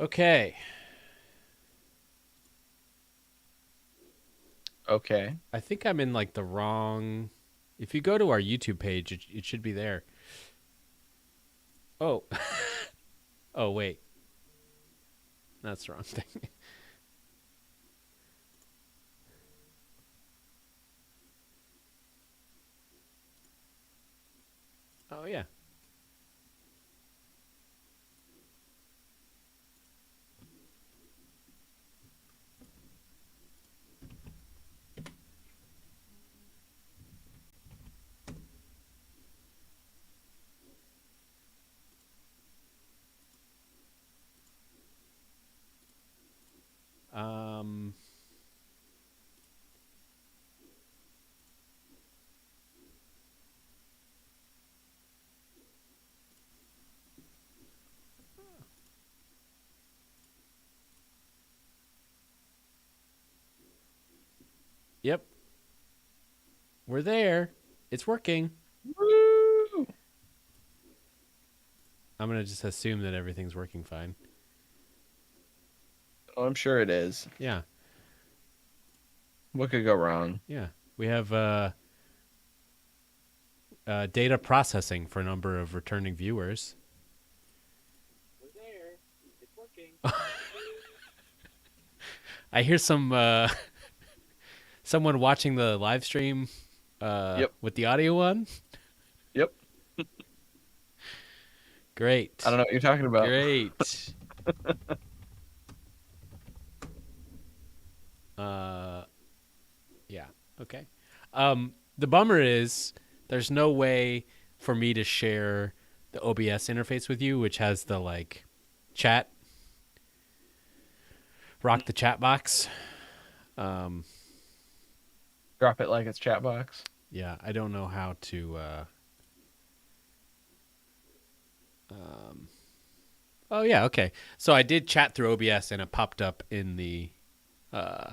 Okay. Okay. I think I'm in like the wrong. If you go to our YouTube page, it should be there. Oh. Oh, wait. That's the wrong thing. Oh, yeah. Um. Yep. We're there. It's working. Woo! I'm going to just assume that everything's working fine. Oh, I'm sure it is. Yeah. What could go wrong? Yeah. We have data processing for a number of returning viewers. We're there. It's working. I hear some someone watching the live stream Yep. with the audio on. Yep. I Great. don't know what you're talking about. Great. Uh yeah. Okay. The bummer is there's no way for me to share the OBS interface with you, which has the like chat, rock the chat box. Um, Drop it like it's chat box. yeah, I don't know how to. Um, oh yeah, okay. So I did chat through OBS, and it popped up in the. Uh,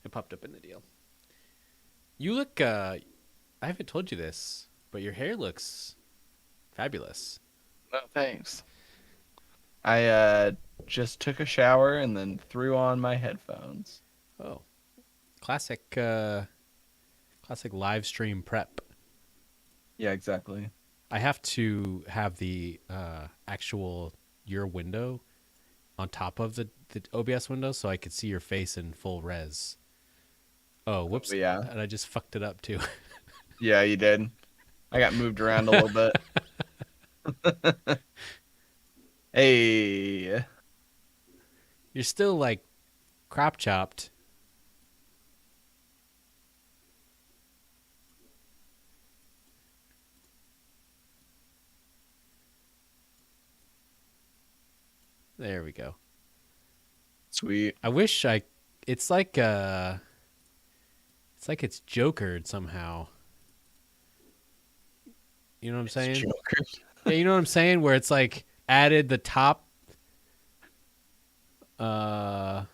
it popped up in the deal. You look. I haven't told you this, but your hair looks fabulous. No, thanks. I just took a shower and then threw on my headphones. Oh, classic. Classic live stream prep. Yeah, exactly. I have to have the actual your window on top of the OBS window so I could see your face in full res. Oh, Oh, whoops. yeah. And I just fucked it up too. Yeah, you did. I got moved around a little bit. Hey. You're still like crop chopped. There we go. Sweet. I wish I it's like it's jokered somehow. You know what I'm It's saying? Joker. Yeah, you know what I'm saying where it's like added the top uh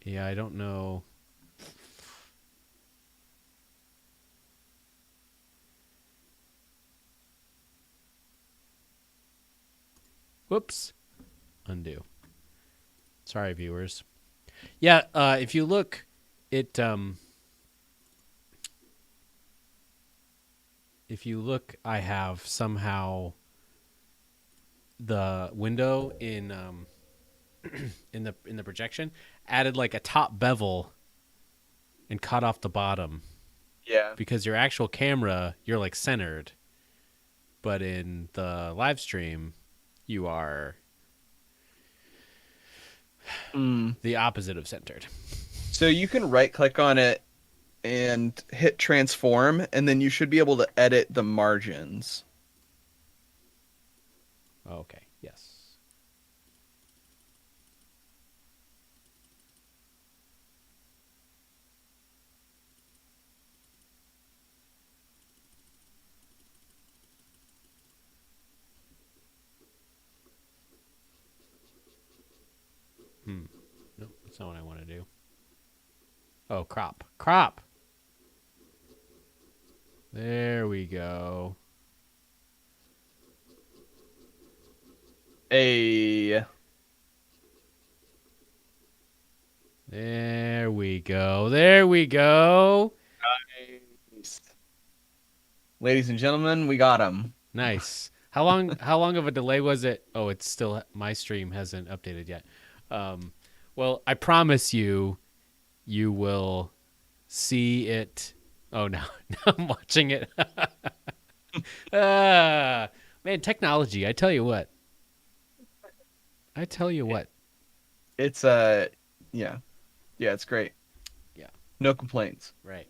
yeah, I don't know. Whoops. Undo. Sorry, viewers. Yeah, if you look, it if you look, I have somehow the window in the projection added like a top bevel and cut off the bottom Yeah. because your actual camera you're like centered, but in the live stream you are Mm. the opposite of centered. So you can right click on it and hit transform, and then you should be able to edit the margins. Okay. Yes. Hmm. No, that's not what I want to do. Oh, crop. Crop. There we go. A There we go. There we go. nice. Ladies and gentlemen, we got him. Nice. How long of a delay was it? Oh, it's still my stream hasn't updated yet. Um, well, I promise you will see it. Oh no, now I'm watching it. ah, man, technology. I tell you what. I tell you what. It's yeah. Yeah, it's great. Yeah, No complaints. right.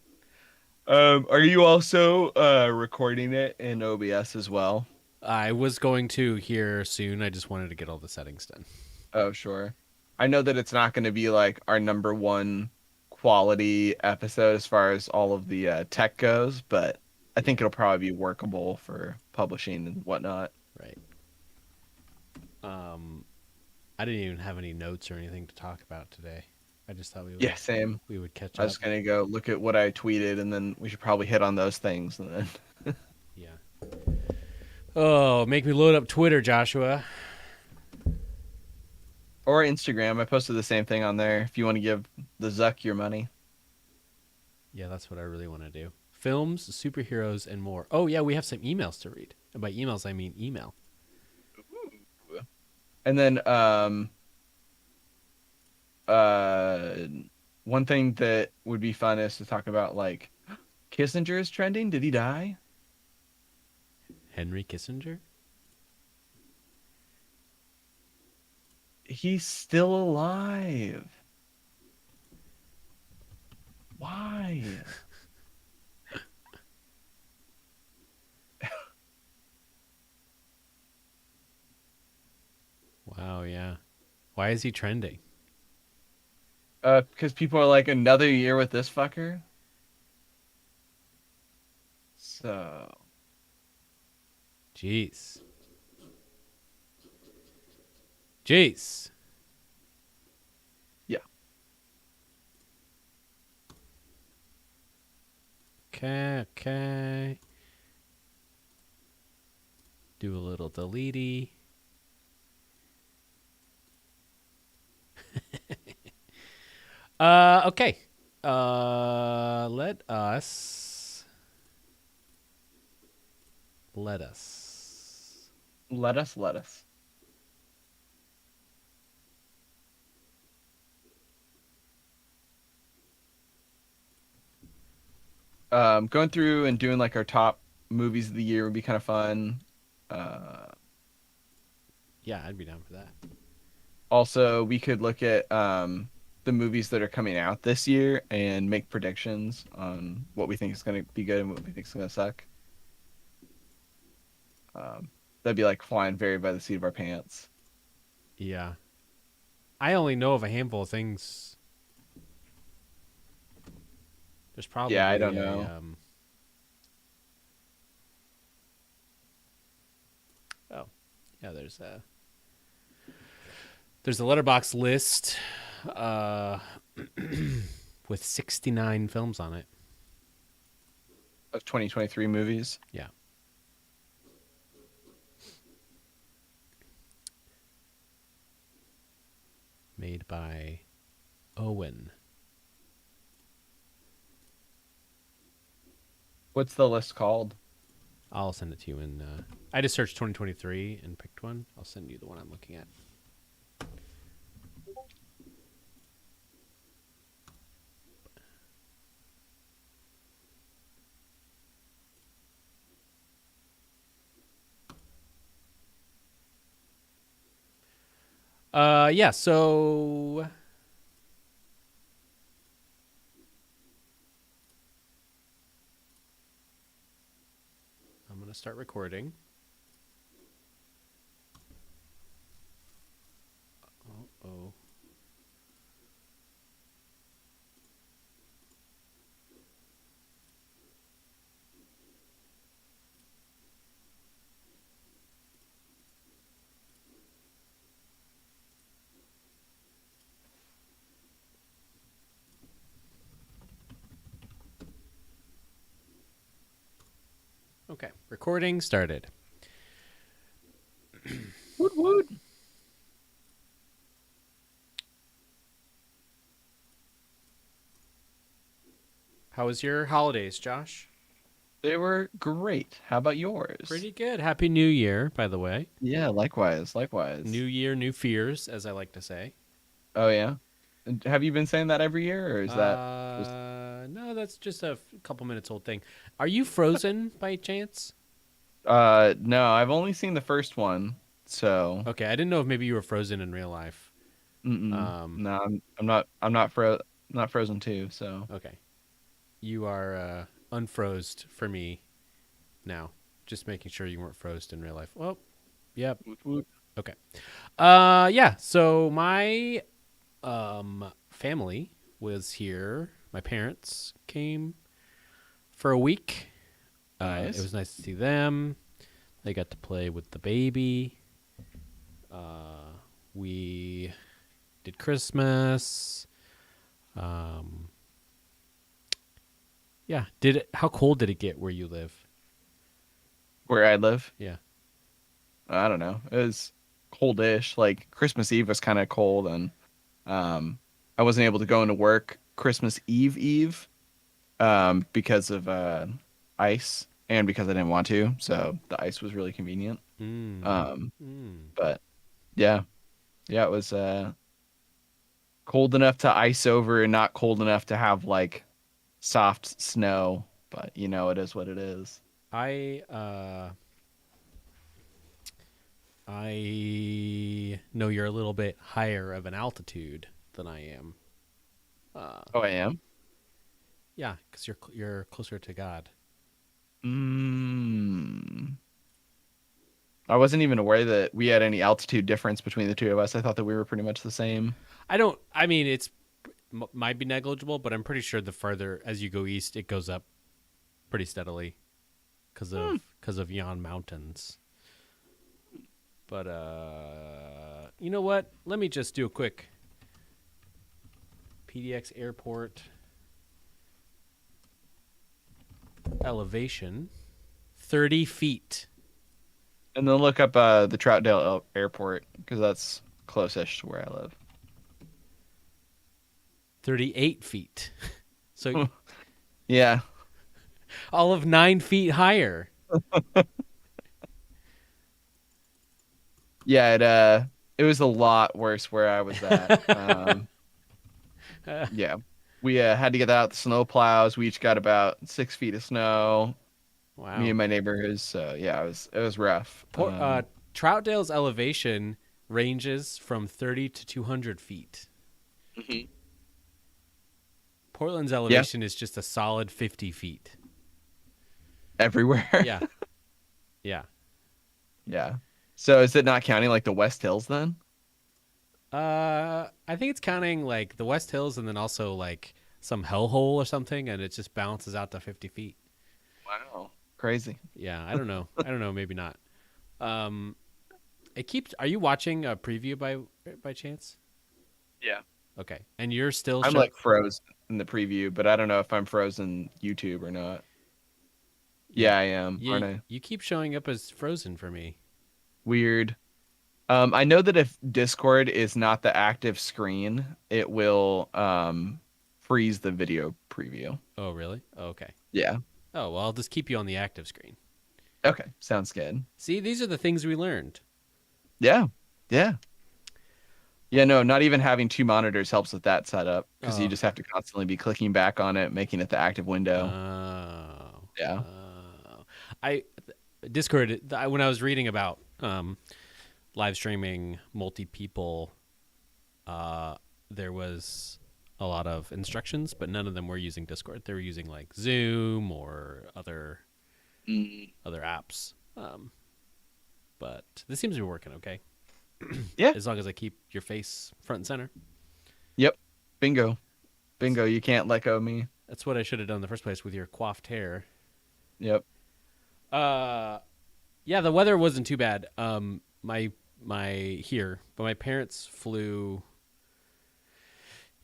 Are you also recording it in OBS as well? I was going to here soon. I just wanted to get all the settings done. Oh, sure. I know that it's not going to be like our number one quality episode as far as all of the tech goes, but I think Yeah, it'll probably be workable for publishing and whatnot. right. Um, I didn't even have any notes or anything to talk about today. I just thought Yeah, same. we would catch I was up. gonna go look at what I tweeted, and then we should probably hit on those things, and then Yeah. Oh, make me load up Twitter, Joshua. or Instagram. I posted the same thing on there. If you want to give the Zuck your money. Yeah, that's what I really want to do. Films, superheroes, and more. Oh yeah, we have some emails to read. And by emails, I mean email. And then uh one thing that would be fun is to talk about like Kissinger is trending. Did he die? Henry Kissinger. He's still alive. Why? Wow, yeah. Why is he trending? Because people are like another year with this fucker. So Jeez. Jeez. yeah. Okay, okay. Do a little delete. Okay. Let us Let us. Going through and doing like our top movies of the year would be kind of fun. Uh, Yeah, I'd be down for that. Also, we could look at the movies that are coming out this year and make predictions on what we think is going to be good and what we think is going to suck. That'd be like flying very by the seat of our pants. Yeah. I only know of a handful of things. There's probably Yeah, I don't a know. oh. Yeah, there's a letterbox list with 69 films on it. Of 2023 movies. Yeah. Made by Owen. What's the list called? I'll send it to you in. I just searched 2023 and picked one. I'll send you the one I'm looking at. Yeah, so I'm going to start recording. Oh. Okay. Recording started. Woot woot. How was your holidays, Josh? They were great. How about yours? Pretty good. Happy New Year, by the way. Yeah, likewise, New likewise. year, new fears, as I like to say. Oh yeah. And have you been saying that every year, or is that just No, that's just a couple minutes old thing. Are you frozen by chance? no, I've only seen the first one, so Okay, I didn't know if maybe you were frozen in real life. mm-mm. Um, No, I'm not frozen too, so okay. You are unfrozed for me now. Just making sure you weren't frozen in real life. Well, yep. woot woot. Okay. Yeah. So my family was here. My parents came for a week. It Nice. was nice to see them. They got to play with the baby. We did Christmas. Um, yeah. Did it? How cold did it get where you live? Where I live, Yeah. I don't know. It was coldish. Like Christmas Eve was kind of cold, and um, I wasn't able to go into work Christmas Eve because of ice and because I didn't want to. So the ice was really convenient. Mm. Um, Mm. but yeah, yeah, it was cold enough to ice over and not cold enough to have like soft snow. But it is what it is. I uh, I know you're a little bit higher of an altitude than I am. Uh, Oh, I am. yeah, because you're closer to God. Mm. I wasn't even aware that we had any altitude difference between the two of us. I thought that we were pretty much the same. I don't. I mean, might be negligible, but I'm pretty sure the farther as you go east, it goes up pretty steadily Hmm. because of yon mountains. But you know what? Let me just do a quick PDX airport elevation. 30 feet. And then look up the Troutdale Airport because that's closest to where I live. 38 feet. So Yeah, all of 9 feet higher. yeah. It was a lot worse where I was at. Yeah, we had to get out the snow plows. We each got about 6 feet of snow. Me Wow. and my neighbors. So yeah, it was rough. Port, Troutdale's elevation ranges from 30 to 200 feet. Mhm. Portland's Yeah, elevation is just a solid 50 feet. everywhere. Yeah. Yeah. Yeah. So is it not counting like the West Hills then? I think it's counting like the West Hills and then also like some hellhole or something, and it just balances out to 50 feet. Wow. Crazy. Yeah, I don't know. I don't know. Maybe not. Um, it keeps. Are you watching a preview by chance? Yeah. Okay, and you're still I'm show. like frozen in the preview, but I don't know if I'm frozen YouTube or not. Yeah, Yeah, I am, aren't you I? you keep showing up as frozen for me. Weird. I know that if Discord is not the active screen, it will freeze the video preview. Oh, really? Oh, okay. Yeah. Oh, well, I'll just keep you on the active screen. Okay. Sounds good. See, these are the things we learned. Yeah. Yeah. Yeah, no, not even having two monitors helps with that setup because you Oh, just have to constantly be clicking back on it, making it the active window. oh, Yeah. I Discord. When I was reading about live streaming multi people, uh, there was a lot of instructions, but none of them were using Discord. They were using like Zoom or Mm. other apps. But this seems to be working okay, Yeah. as long as I keep your face front and center. Yep. Bingo. Bingo. You can't let go of me. That's what I should have done in the first place with your coiffed hair. Yep. Uh, yeah, the weather wasn't too bad. But my parents flew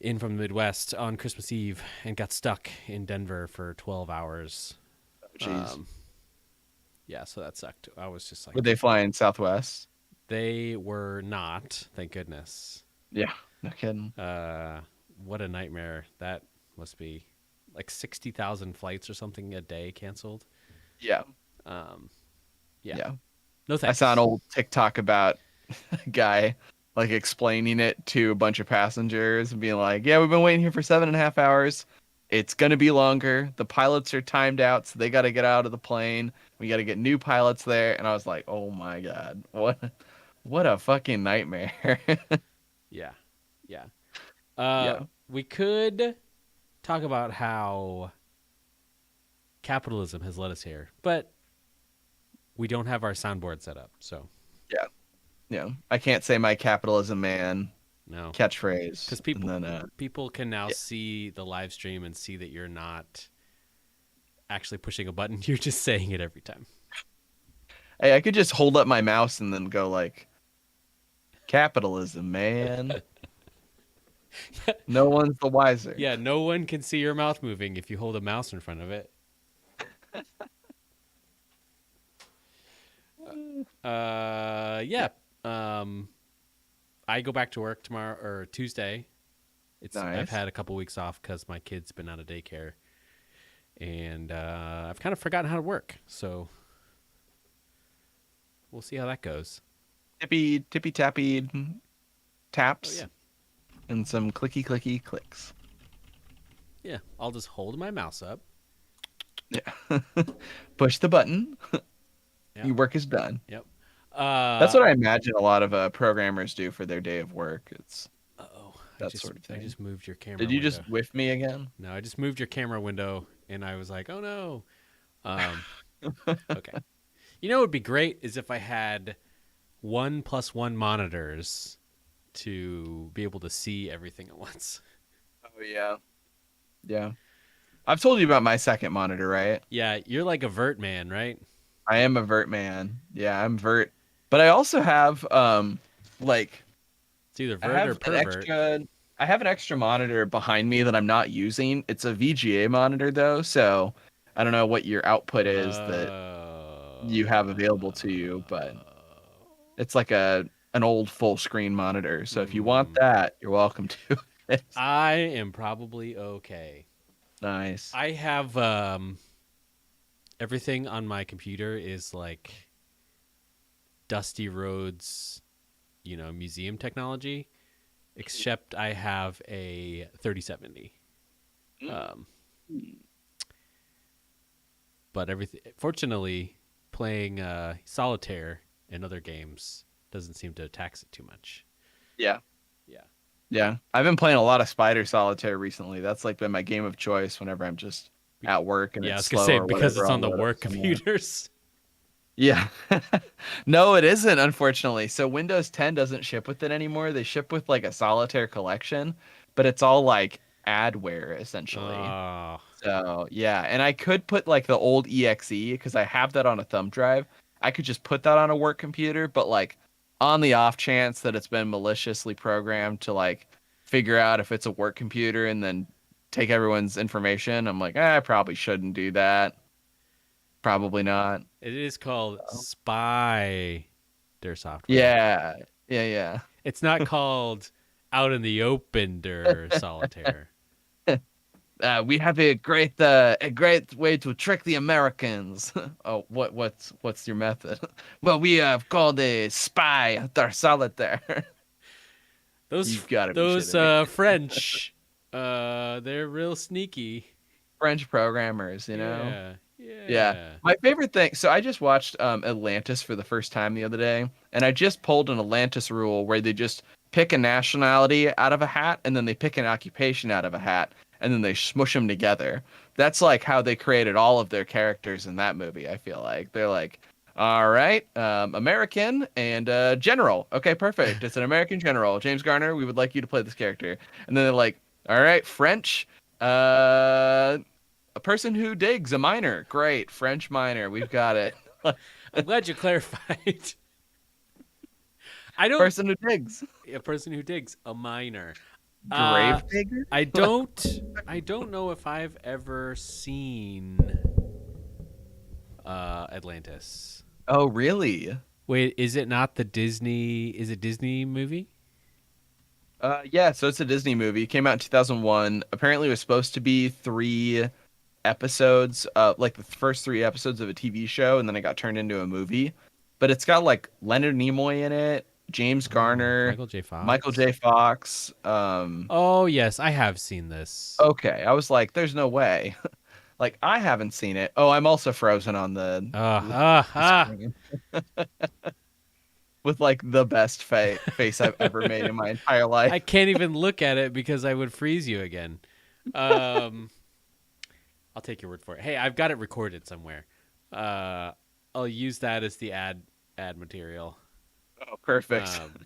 in from the Midwest on Christmas Eve and got stuck in Denver for 12 hours. Jeez. Um, Yeah, so that sucked. I was just Were like, they flying Southwest? they were not, thank goodness. Yeah, no kidding. Uh, what a nightmare. That must be like 60,000 flights or something a day canceled. Yeah, Um, yeah, yeah. no I saw an thanks. old TikTok about a guy like explaining it to a bunch of passengers and being like, "Yeah, we've been waiting here for 7.5 hours. It's gonna be longer. The pilots are timed out, so they got to get out of the plane. We got to get new pilots there." And I was like, "Oh my god, what a fucking nightmare." Yeah, yeah. Yeah. We could talk about how capitalism has led us here, but we don't have our soundboard set up, so Yeah. Yeah. I can't say my capitalism man no. catchphrase. Because And then people can now yeah. see the live stream and see that you're not actually pushing a button. You're just saying it every time. Hey, I could just hold up my mouse and then go like capitalism, man. No one's the wiser. Yeah, no one can see your mouth moving if you hold a mouse in front of it. Yeah. Um, I go back to work tomorrow or Tuesday. I've Nice. had a couple weeks off because my kid's been out of daycare, and I've kind of forgotten how to work. So we'll see how that goes. Tippy tappy Oh taps yeah, and some clicky clicky clicks. yeah. I'll just hold my mouse up. Yeah. Push the button. Yep, Your work is done. yep. That's what I imagine a lot of programmers do for their day of work. It's Oh, that sort of I thing. just moved your camera Did you just window. whiff me again? No, I just moved your camera window, and I was like, oh no. Um, okay. You know what would be great is if I had 1+1 monitors to be able to see everything at once. Oh yeah. Yeah. I've told you about my second monitor, right? Yeah, you're like a vert man, right? I am a vert man. Yeah, I'm vert. But I also have like It's either I vert or have an pervert. extra I have an extra monitor behind me that I'm not using. It's a VGA monitor though, so I don't know what your output is that you have available to you, but it's like an old full screen monitor. So if you want Hmm. that, you're welcome to it. I am probably okay. Nice. I have everything on my computer is like Dusty Rhodes, museum technology, except I have a 3070. Um, but everything, fortunately, playing solitaire and other games doesn't seem to tax it too much. Yeah. Yeah. Yeah. I've been playing a lot of Spider Solitaire recently. That's like been my game of choice whenever I'm just at work and Yeah, I it's was gonna slow say or because whatever. it's I'll on the load up work some more. computers. Yeah. No, it isn't, unfortunately. So Windows 10 doesn't ship with it anymore. They ship with like a solitaire collection, but it's all like adware essentially. Oh, So, yeah, and I could put like the old EXE because I have that on a thumb drive. I could just put that on a work computer, but like on the off chance that it's been maliciously programmed to like figure out if it's a work computer and then take everyone's information, I'm like, I probably shouldn't do that. Probably not. it is called Spider software. Yeah, yeah, It's not called out in the open solitaire. yeah. We have a great way to trick the Americans. Oh, what's your method? Well, we have called a spy der solitaire. Those You've got to be those shitting me. French, they're real sneaky. French programmers, you know? Yeah, Yeah. yeah. My favorite thing, so I just watched Atlantis for the first time the other day, and I just pulled an Atlantis rule where they just pick a nationality out of a hat and then they pick an occupation out of a hat and then they smush them together. That's like how they created all of their characters in that movie, I feel like. They're like, all right, American and general. Okay, perfect. It's an American general. James Garner, we would like you to play this character. And then they're like, all right, French. Uh, a person who digs, a miner. Great. French miner. We've got it. I'm glad you clarified. I don't. Person who digs. A person who digs a miner. Uh, Grave digger? I don't. I don't know if I've ever seen Atlantis. Oh, really? Wait, is it not the Disney? Is it Disney movie? Yeah, so it's a Disney movie. It came out in 2001. Apparently, it was supposed to be three episodes, like the first three episodes of a TV show, and then it got turned into a movie. But it's got like Leonard Nimoy in it, James Oh, Garner, Michael J. Michael Fox. J. Fox. Oh yes, I have seen this. Okay, I was like, there's no way. Like, I haven't seen it. Oh, I'm also frozen on the Ah. screen with like the best face I've ever made in my entire I life. can't even look at it because I would freeze you again. Um, I'll take your word for it. Hey, I've got it recorded somewhere. Uh, I'll use that as the ad material. Oh, perfect. Um,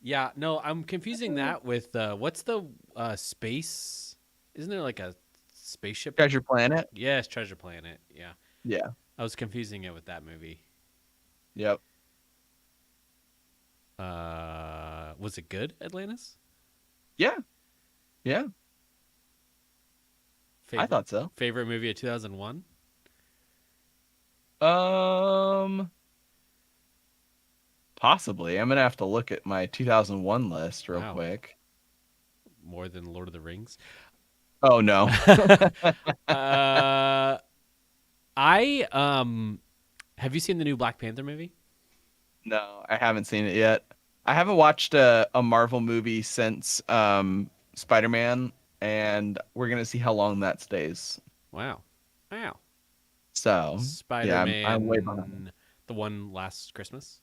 yeah, no, I'm confusing that with what's the space? Isn't there like a spaceship? Treasure Planet. Yes, Treasure Planet. Yeah, Yeah. I was confusing it with that movie. Yep. Was it good, Atlantis? Yeah. Yeah. I Favorite thought so. favorite movie of 2001? Um, Possibly. I'm gonna have to look at my 2001 list real Wow, quick. more than Lord of the Rings. Oh no. uh, I have you seen the new Black Panther movie? No, I haven't seen it yet. I haven't watched a Marvel movie since Spider-Man, and we're gonna see how long that stays. Wow, wow. So Spider yeah, I'm way behind. Man, the one last Christmas,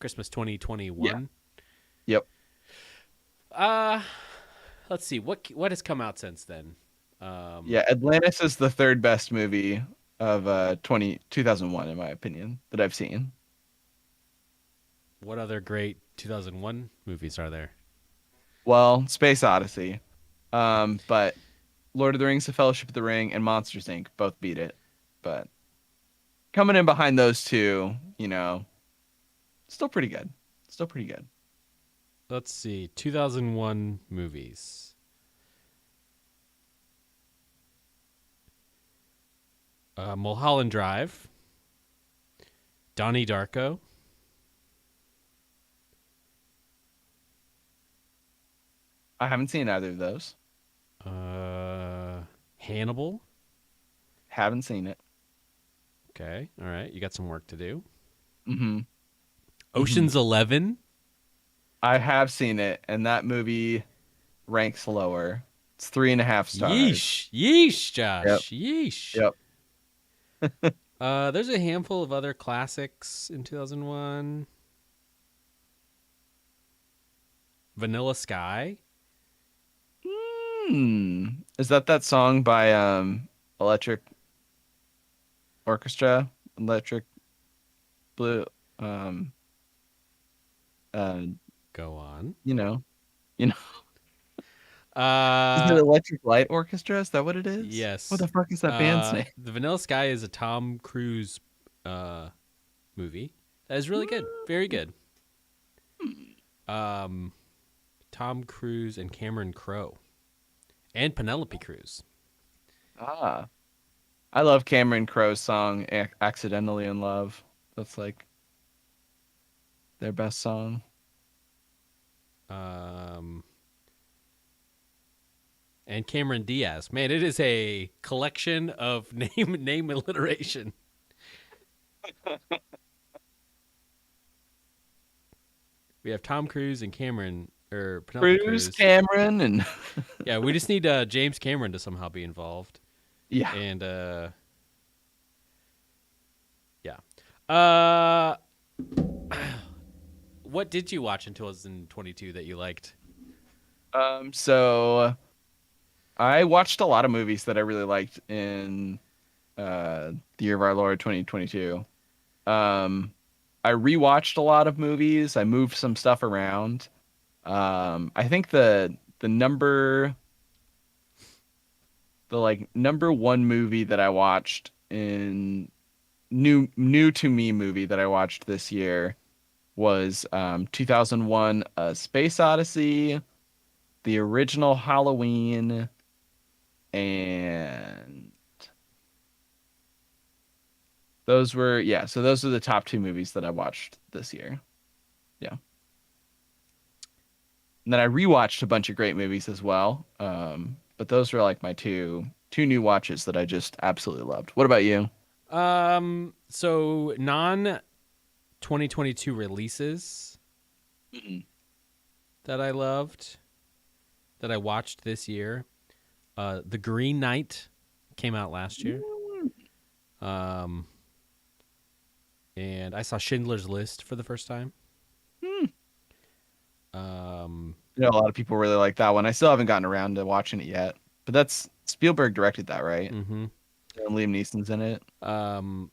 Christmas Yeah. 2021. Yep. Uh, let's see what has come out since then. Yeah, Atlantis is the third best movie of 2001 in my opinion that I've seen. What other great 2001 movies are there? Well, Space Odyssey. But Lord of the Rings, The Fellowship of the Ring, and Monsters Inc. both beat it. But coming in behind those two, still pretty good. Still pretty good. Let's see, 2001 movies. Mulholland Drive, Donnie Darko, I haven't seen either of those. Hannibal. Haven't seen it. Okay, all right, you got some work to do. Mm-hmm. Mm-hmm. Ocean's 11. I have seen it, and that movie ranks lower. It's 3.5 stars. Yeesh, yeesh, Yep. Josh, yeesh. Yep. There's a handful of other classics in 2001. Vanilla Sky. Hmm. Is that song by Electric Orchestra? Electric Blue um uh Go on. you know. You know. Is it Uh, Electric Light Orchestra? Is that what it is? What yes. the fuck is that band's name? The Vanilla Sky is a Tom Cruise movie. That is really good. Very good. Um, Tom Cruise and Cameron Crowe and Penelope Cruz. Ah. I love Cameron Crowe's song Accidentally in Love. That's like their best song. Um, and Cameron Diaz. Man, it is a collection of name alliteration. We have Tom Cruise and Cameron or Penelope Bruce Cruz. Cameron and Yeah, we just need James Cameron to somehow be involved. yeah. And yeah. Uh, what did you watch in 2022 that you liked? So I watched a lot of movies that I really liked in the year of our Lord 2022. Um, I rewatched a lot of movies. I moved some stuff around. I think the like number one movie that I watched in new to me movie that I watched this year was 2001 A Space Odyssey, the original Halloween, and those were yeah. So those are the top two movies that I watched this year. Yeah. And then I rewatched a bunch of great movies as well. But those were like my two new watches that I just absolutely loved. What about you? So non 2022 releases Mhm. that I loved that I watched this year. The Green Knight came out last year. Um, and I saw Schindler's List for the first time. Hmm. Um, You know, a lot of people really like that one. I still haven't gotten around to watching it yet. But that's Spielberg directed that, right? mhm. And Liam Neeson's in it. um,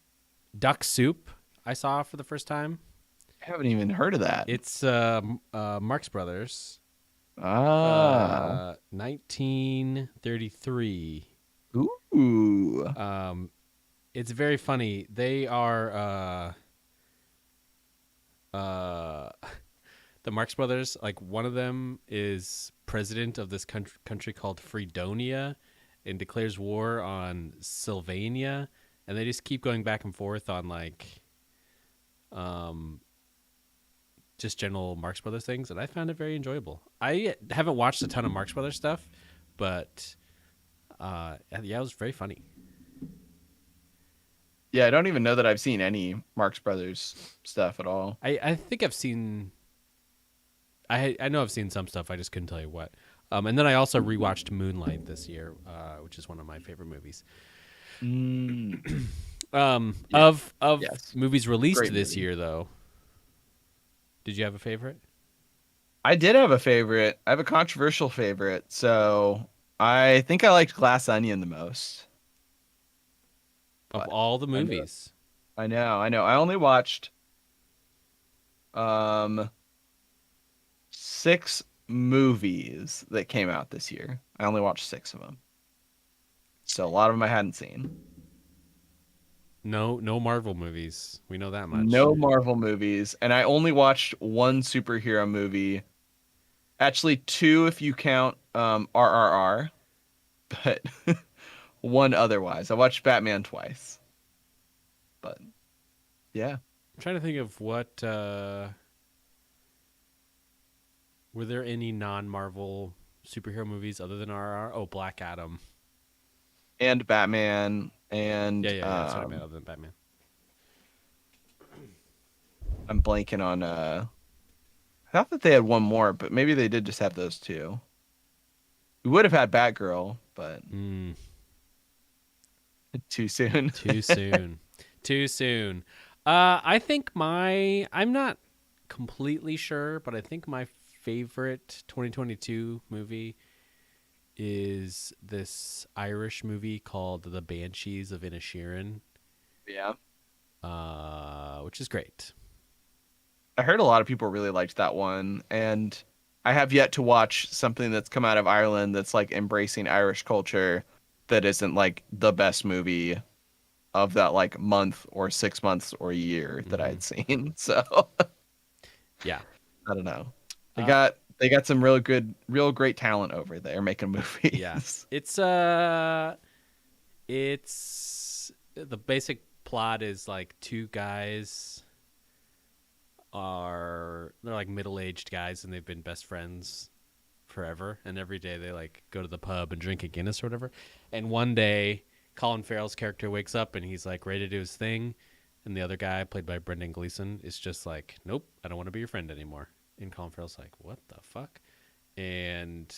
Duck Soup I saw for the first time. I haven't even heard of that. It's Marx Brothers, Ah. 1933. Ooh. It's very funny. They are the Marx Brothers. Like one of them is president of this country called Fredonia, and declares war on Sylvania, and they just keep going back and forth on like um just general Marx Brothers things, and I found it very enjoyable. I haven't watched a ton of Marx Brothers stuff, but yeah, it was very funny. Yeah, I don't even know that I've seen any Marx Brothers stuff at all. I think I've seen. I know I've seen some stuff. I just couldn't tell you what. And then I also rewatched Moonlight this year, which is one of my favorite movies. Mm, Of yes. movies released Great this movie. year, though, did you have a favorite? I did have a favorite. I have a controversial favorite. So I think I liked Glass Onion the most. Of But all the I know, movies, I know. I only watched um 6 movies that came out this year. I only watched 6 of them. So a lot of them I hadn't seen. no Marvel movies. We know that much. No Marvel movies, and I only watched one superhero movie. Actually, two if you count RRR, but one otherwise. I watched Batman twice. But yeah. I'm trying to think of what. Were there any non-Marvel superhero movies other than RR? Oh, Black Adam. And Batman Yeah, and yeah, yeah. That's what I meant. Other than Batman. I'm blanking on I thought that they had one more, but maybe they did just have those two. We would have had Batgirl, but Mm, too soon. too soon. Too soon. I think I'm not completely sure, but I think my favorite 2022 movie is this Irish movie called The Banshees of Inisherin, Yeah. which is great. I heard a lot of people really liked that one, and I have yet to watch something that's come out of Ireland that's like embracing Irish culture that isn't like the best movie of that like month or 6 months or a year that I Hmm. had seen. So Yeah. I don't know. They Uh, got they got some real great talent over there making yeah. movies. It's the basic plot is like two guys they're like middle-aged guys and they've been best friends forever, and every day they like go to the pub and drink a Guinness or whatever. And one day Colin Farrell's character wakes up and he's like ready to do his thing, and the other guy played by Brendan Gleeson is just like, nope, I don't want to be your friend anymore. And Colin Farrell's like, what the fuck? And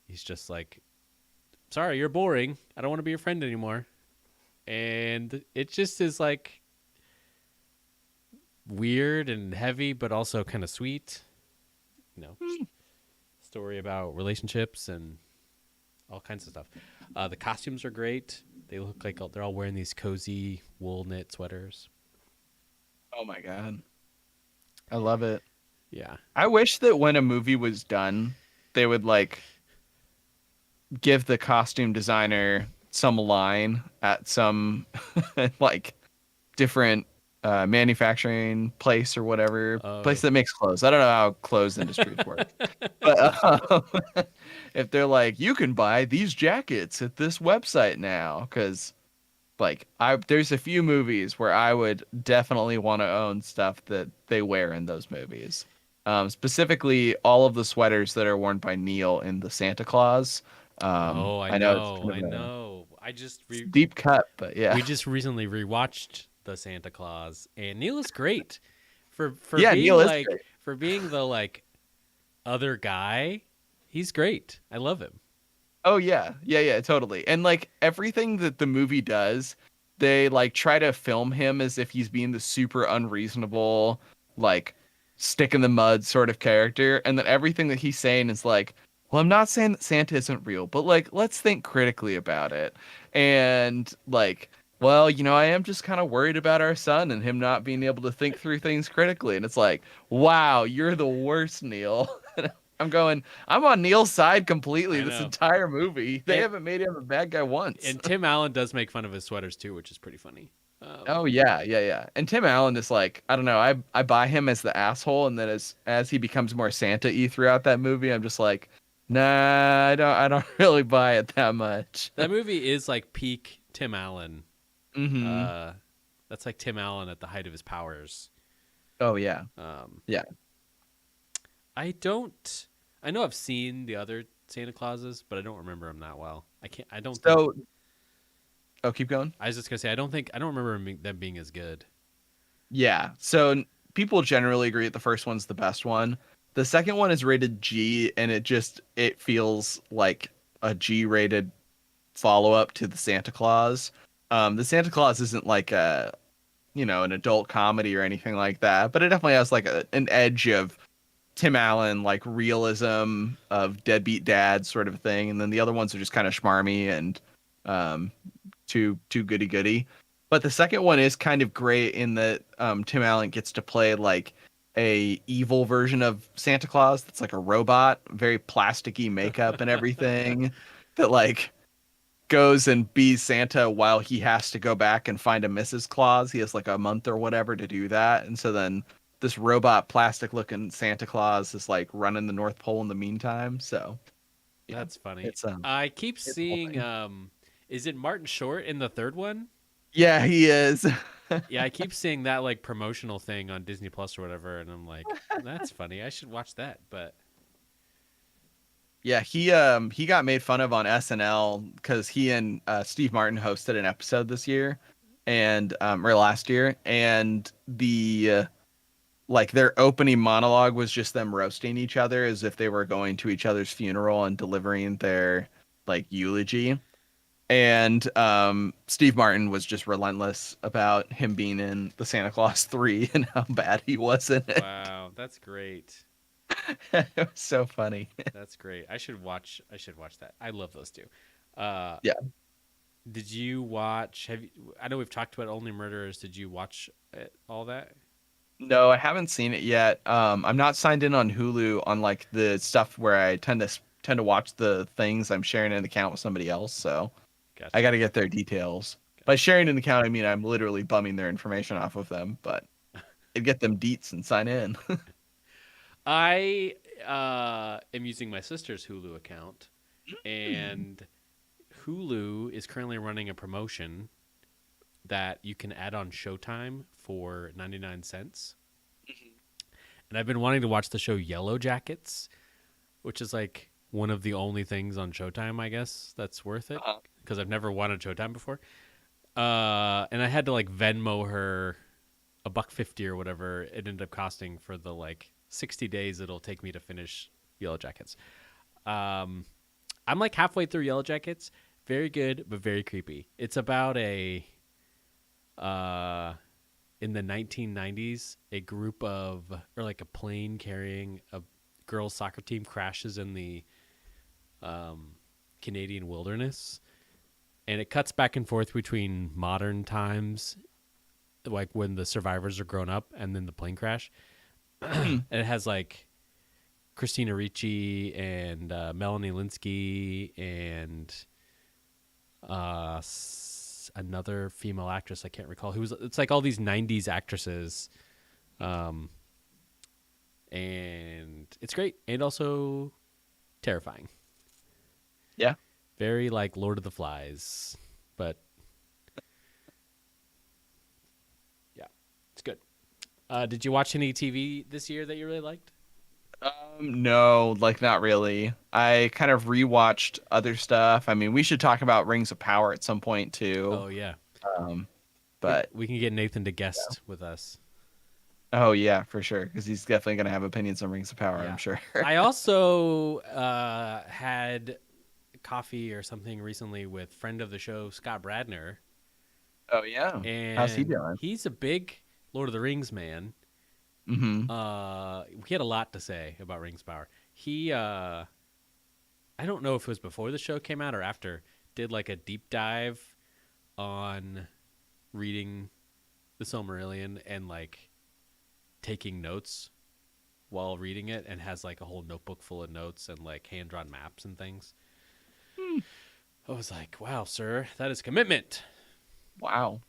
he's just like, sorry, you're boring, I don't want to be your friend anymore. And it just is like weird and heavy but also kind of sweet, you know. Story about relationships and all kinds of stuff. The costumes are great. They look like they're all wearing these cozy wool knit sweaters. Oh my god. I love it. Yeah. I wish that when a movie was done, they would like give the costume designer some line at some like different manufacturing place or whatever place that makes clothes. I don't know how clothes industries work, but if they're like, you can buy these jackets at this website now, because Like there's a few movies where I would definitely want to own stuff that they wear in those movies. Specifically, all of the sweaters that are worn by Neil in the Santa Claus. Oh, I I know it's know, kind I of a know. deep cut, but yeah, We just recently rewatched the Santa Claus, and Neil is great for yeah, being Neil is great. the like other guy. He's great. I love him. Oh yeah, yeah, yeah, totally. And like everything that the movie does, they like try to film him as if he's being the super unreasonable, like stick in the mud sort of character, and then everything that he's saying is like, well, I'm not saying that Santa isn't real, but like let's think critically about it. And like, well, I am just kind of worried about our son and him not being able to think through things critically. And it's like, wow, you're the worst, Neil. I'm on Neil's side completely I this know. entire movie. They And haven't made him a bad guy once. and Tim Allen does make fun of his sweaters too, which is pretty funny. Oh yeah, yeah, yeah. And Tim Allen is like, I don't know, I buy him as the asshole, and then as he becomes more Santa-y throughout that movie, I'm just like, nah, I don't really buy it that much. That movie is like peak Tim Allen. Mm-hmm. Uh, that's like Tim Allen at the height of his powers. Oh yeah. Um, Yeah. I don't. I know I've seen the other Santa Clauses, but I don't remember them that well. I can't. I don't think. So oh, keep going. I was just gonna say I don't think. I don't remember them being as good. Yeah. So people generally agree that the first one's the best one. The second one is rated G, and it feels like a G-rated follow-up to the Santa Claus. The Santa Claus isn't like an adult comedy or anything like that, but it definitely has like an edge of Tim Allen, like realism of deadbeat dad sort of thing, and then the other ones are just kind of schmarmy and um, too goody goody. But the second one is kind of great in that Tim Allen gets to play like a evil version of Santa Claus that's like a robot, very plasticky makeup and everything, that like goes and be Santa while he has to go back and find a Mrs. Claus. He has like a month or whatever to do that. And so then this robot plastic looking Santa Claus is like running the North Pole in the meantime. So yeah, That's funny. it's I keep it's the whole seeing. thing. Is it Martin Short in the third one? Yeah, he is. Yeah, I keep seeing that like promotional thing on Disney Plus or whatever, and I'm like, that's funny. I should watch that. But Yeah, he got made fun of on SNL because he and Steve Martin hosted an episode this year and or last year, and the like their opening monologue was just them roasting each other as if they were going to each other's funeral and delivering their like eulogy. And Steve Martin was just relentless about him being in the Santa Claus 3 and how bad he was in it. wow, that's great. It was so funny. That's great. I should watch. I should watch that. I love those two. Uh, Yeah. did you watch? Have you? I know we've talked about Only Murderers. Did you watch all that? No, I haven't seen it yet. I'm not signed in on Hulu on like the stuff where I tend to watch the things. I'm sharing an account with somebody else, so I Gotcha. got to get their details. By Gotcha. sharing an account, I mean I'm literally bumming their information off of them, but I'd get them deets and sign in. I am using my sister's Hulu account, and Hulu is currently running a promotion that you can add on Showtime for 99 cents. And I've been wanting to watch the show Yellow Jackets, which is like one of the only things on Showtime, I guess, that's worth it Uh-huh. because I've never wanted Showtime before. And I had to like Venmo her a buck 50 or whatever it ended up costing for the like 60 days it'll take me to finish Yellow Jackets. Um, I'm like halfway through Yellow Jackets. Very good, but very creepy. It's about a uh, in the 1990s, a group of or like a plane carrying a girls soccer team crashes in the um, Canadian wilderness, and it cuts back and forth between modern times, like when the survivors are grown up, and then the plane crash. And it has like Christina Ricci and Melanie Linsky and another female actress I can't recall who was. It's like all these '90s actresses, um, and it's great and also terrifying. Yeah. Very like Lord of the Flies, but Did you watch any TV this year that you really liked? No, like not really. I kind of rewatched other stuff. I mean, we should talk about Rings of Power at some point too. Oh yeah, Um, we but we can get Nathan to guest with us. oh yeah, for sure, because he's definitely gonna have opinions on Rings of Power, I'm Yeah. sure. I also had coffee or something recently with friend of the show Scott Bradner, Oh yeah, how's he and doing? he's a big Lord of the Rings man. Mm-hmm. He had a lot to say about Rings of Power. He I don't know if it was before the show came out or after, did like a deep dive on reading the Silmarillion and like taking notes while reading it, and has like a whole notebook full of notes and like hand drawn maps and things. Hmm. I was like, wow, sir, that is commitment. Wow.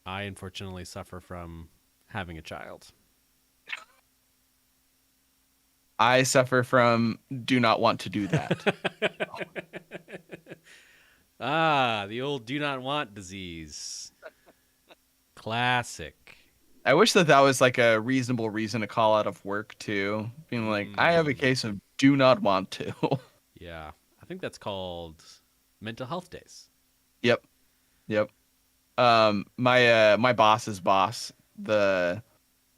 I unfortunately suffer from having a child. I suffer from do not want to do that. Ah, the old do not want disease. Classic. I wish that that was like a reasonable reason to call out of work too, being like, I have a Mm, case of do not want to. yeah. I think that's called mental health days. Yep. Yep. My boss's boss, the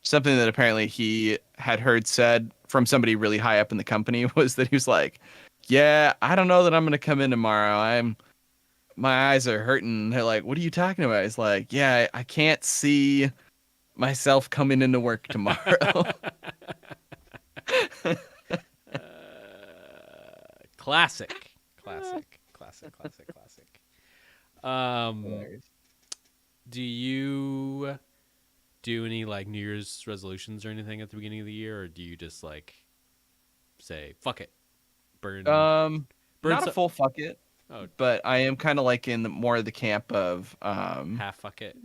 something that apparently he had heard said from somebody really high up in the company was that he was like, "Yeah, I don't know that I'm gonna come in tomorrow. My eyes are hurting." They're like, "What are you talking about?" He's like, "Yeah, I can't see myself coming into work tomorrow." Uh, classic. Classic. Classic. Classic. Classic. Um, Hilarious. do you do any like New Year's resolutions or anything at the beginning of the year, or do you just like say fuck it, burn burn Not a so full fuck it, oh but I am kind of like in more of the camp of half fuck it?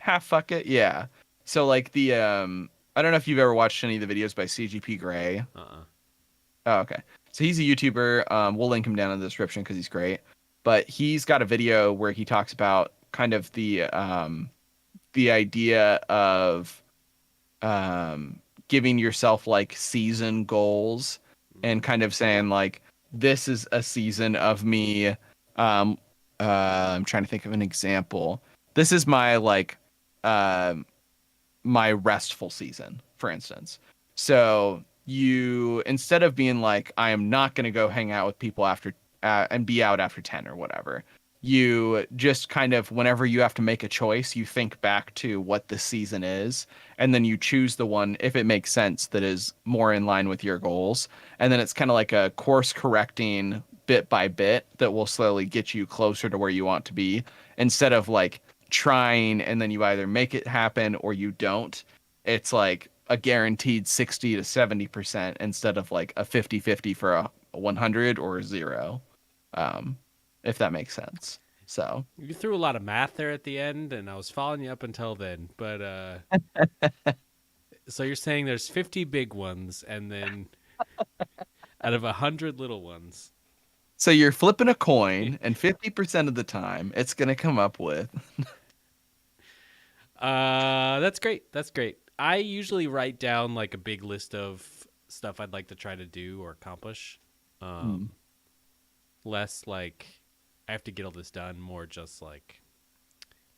half fuck it. Yeah. So like the I don't know if you've ever watched any of the videos by CGP Grey. Uh-uh. Oh, okay. So he's a YouTuber. We'll link him down in the description because he's great. But he's got a video where he talks about kind of the idea of giving yourself like season goals and kind of saying like this is a season of me. Um, I'm trying to think of an example. This is my like um my restful season, for instance. So you, instead of being like, I am not going to go hang out with people after and be out after 10 or whatever, you just kind of, whenever you have to make a choice, you think back to what the season is, and then you choose the one, if it makes sense, that is more in line with your goals. And then it's kind of like a course correcting bit by bit that will slowly get you closer to where you want to be, instead of like trying and then you either make it happen or you don't. It's like a guaranteed 60 to 70% instead of like a 50-50 for a 100 or a 0. um if that makes sense. So You threw a lot of math there at the end, and I was following you up until then. But so you're saying there's 50 big ones, and then out of 100 little ones. you're flipping a coin and 50% of the time it's going to come up with That's great. That's great. I usually write down like a big list of stuff I'd like to try to do or accomplish. hmm, Um, less like I have to get all this done, more just like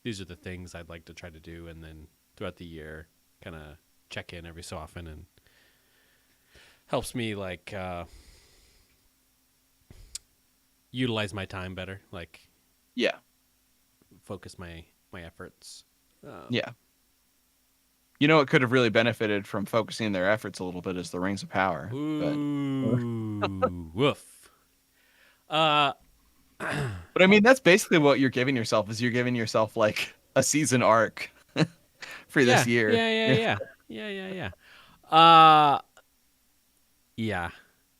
these are the things I'd like to try to do, and then throughout the year, kind of check in every so often, and helps me like utilize my time better, like yeah, focus my efforts. Um, yeah. You know, it could have really benefited from focusing their efforts a little bit as the Rings of Power, but Ooh, woof. Uh, but I mean that's basically what you're giving yourself, is you're giving yourself like a season arc for this yeah, year. yeah, yeah, Yeah. yeah, yeah, yeah, yeah. Yeah,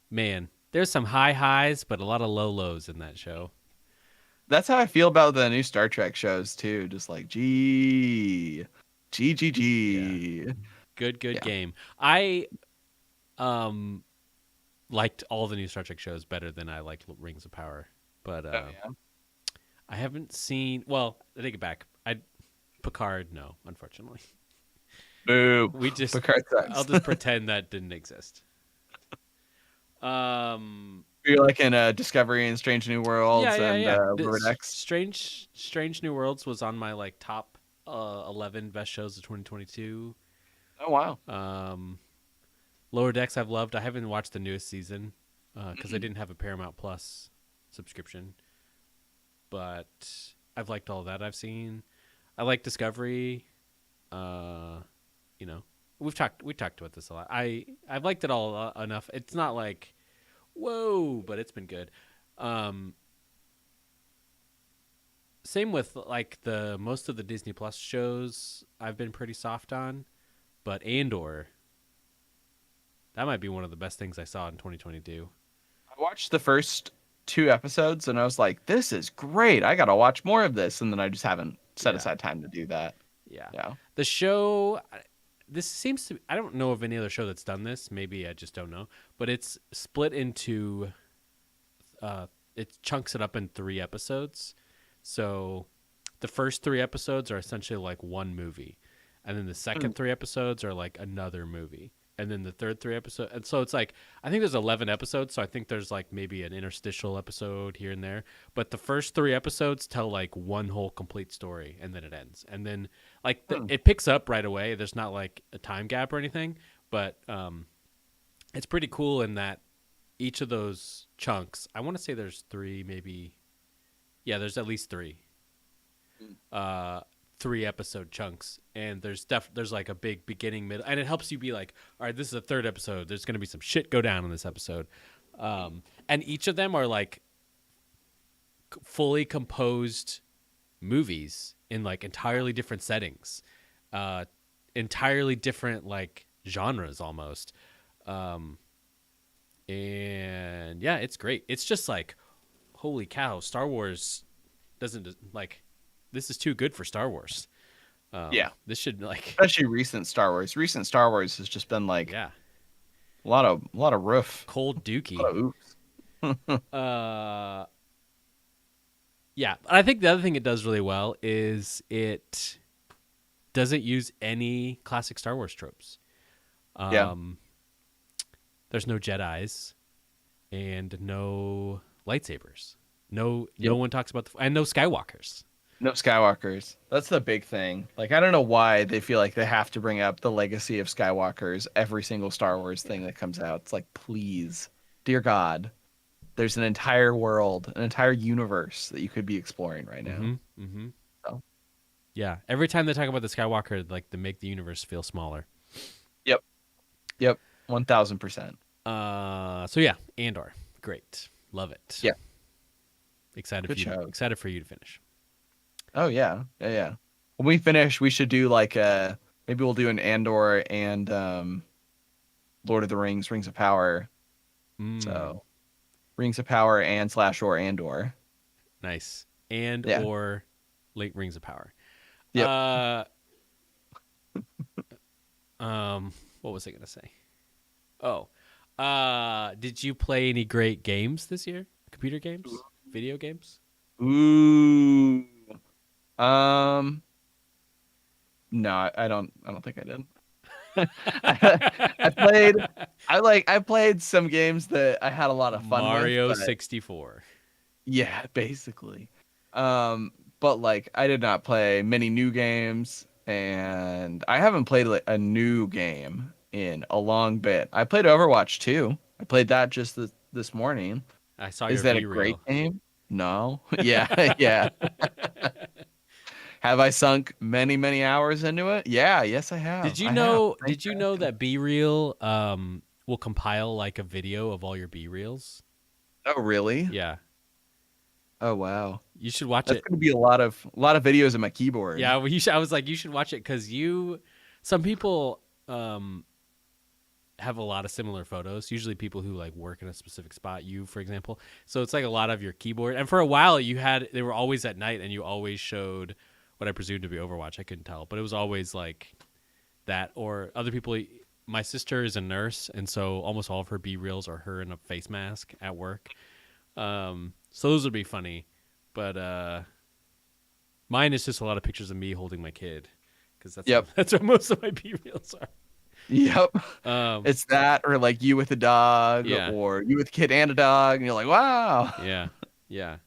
man. There's some high highs, but a lot of low lows in that show. That's how I feel about the new Star Trek shows too. Just like Yeah, G. good Yeah. game. I um liked all the new Star Trek shows better than I liked Rings of Power, but Oh yeah. I haven't seen. Well, I take it back. I Picard, no, unfortunately. Boo. We just Picard I'll sucks. just pretend that didn't exist. You're like in Discovery and Strange New Yeah, Worlds yeah, and yeah. Lower This Decks. Strange New Worlds was on my like top 11 best shows of 2022. Oh wow. Um, Lower Decks I've loved. I haven't watched the newest season because I Mm-mm. didn't have a Paramount Plus subscription, but I've liked all that I've seen. I like Discovery. Uh, you know, we talked about this a lot. I've liked it all enough. It's not like whoa, but it's been good. Um, Same with like the most of the Disney Plus shows I've been pretty soft on, but Andor, that might be one of the best things I saw in 2022. I watched the first 2 episodes and I was like, this is great. I gotta watch more of this, and then I just haven't set Yeah. aside time to do that. Yeah. Yeah. The show this seems to I don't know of any other show that's done this, maybe I just don't know, but it's split into it chunks it up in 3 episodes. So the first 3 episodes are essentially like one movie. And then the Mm. second 3 episodes are like another movie. And then the third 3 episodes. And so it's like, I think there's 11 episodes. So I think there's like maybe an interstitial episode here and there. But the first 3 episodes tell like one whole complete story and then it ends. And then like Mm. it picks up right away. There's not like a time gap or anything. But it's pretty cool in that each of those chunks, I want to say there's 3, maybe. Yeah, there's at least 3. Uh, 3 episode chunks, and there's like a big beginning, middle, and it helps you be like, all right, this is the 3rd episode. There's gonna be some shit go down in this episode, and each of them are like fully composed movies in like entirely different settings, entirely different like genres almost, and yeah, it's great. It's just like, holy cow, Star Wars doesn't like this is too good for Star Wars. Yeah. This should like Especially recent Star Wars. Recent Star Wars has just been like yeah, a lot of roof. cold A lot dookie. of oops. Uh, yeah, I think the other thing it does really well is it doesn't use any classic Star Wars tropes. Yeah. Um, there's no Jedi's and no lightsabers. No Yep. one talks about and no Skywalkers. No Skywalkers. That's the big thing. Like, I don't know why they feel like they have to bring up the legacy of Skywalkers every single Star Wars thing that comes out. It's like, please, dear God, there's an entire world, an entire universe that you could be exploring right now. Mm-hmm. Mm-hmm. So, Yeah. Every time they talk about the Skywalker, like they make the universe feel smaller. yep. Yep. 1000%. So yeah, Andor, great, love it. Yeah. Excited Good for you. show. Excited for you to finish. Oh, yeah. Yeah. Yeah. When we finish, we should do like maybe we'll do an Andor and Lord of the Rings, Rings of Power. Mm, So, Rings of Power and slash or Andor. nice. And Yeah. or late Rings of Power. Yep. What was I gonna say? Oh, did you play any great games this year? Computer games, video games? Ooh. Um. No, I don't. I don't think I did. I played. I played some games that I had a lot of fun Mario with. But 64. yeah, basically. But like I did not play many new games, and I haven't played like a new game in a long bit. I played Overwatch 2. I played that just this morning. I saw Is your that a V-reel. great game? No. Yeah, yeah. Have I sunk many, many hours into it? Yeah, yes, I have. Did you I have. know? Thanks Did you for know asking. that B-reel will compile like a video of all your B-reels? Oh, really? Yeah, Oh, wow. you should watch That's it. gonna be a lot of videos of my keyboard. Yeah, well, I was like, you should watch it because some people have a lot of similar photos. Usually, people who like work in a specific spot. You, for example. So it's like a lot of your keyboard. And for a while, they were always at night, and you always showed what I presumed to be Overwatch. I couldn't tell, but it was always like that or other people. My sister is a nurse, and so almost all of her B reels are her in a face mask at work. So those would be funny, but mine is just a lot of pictures of me holding my kid because Yep. that's what most of my B reels Yep. are. It's that, or like you with a dog, Yeah, or you with a kid and a dog, and you're like, wow. yeah, yeah.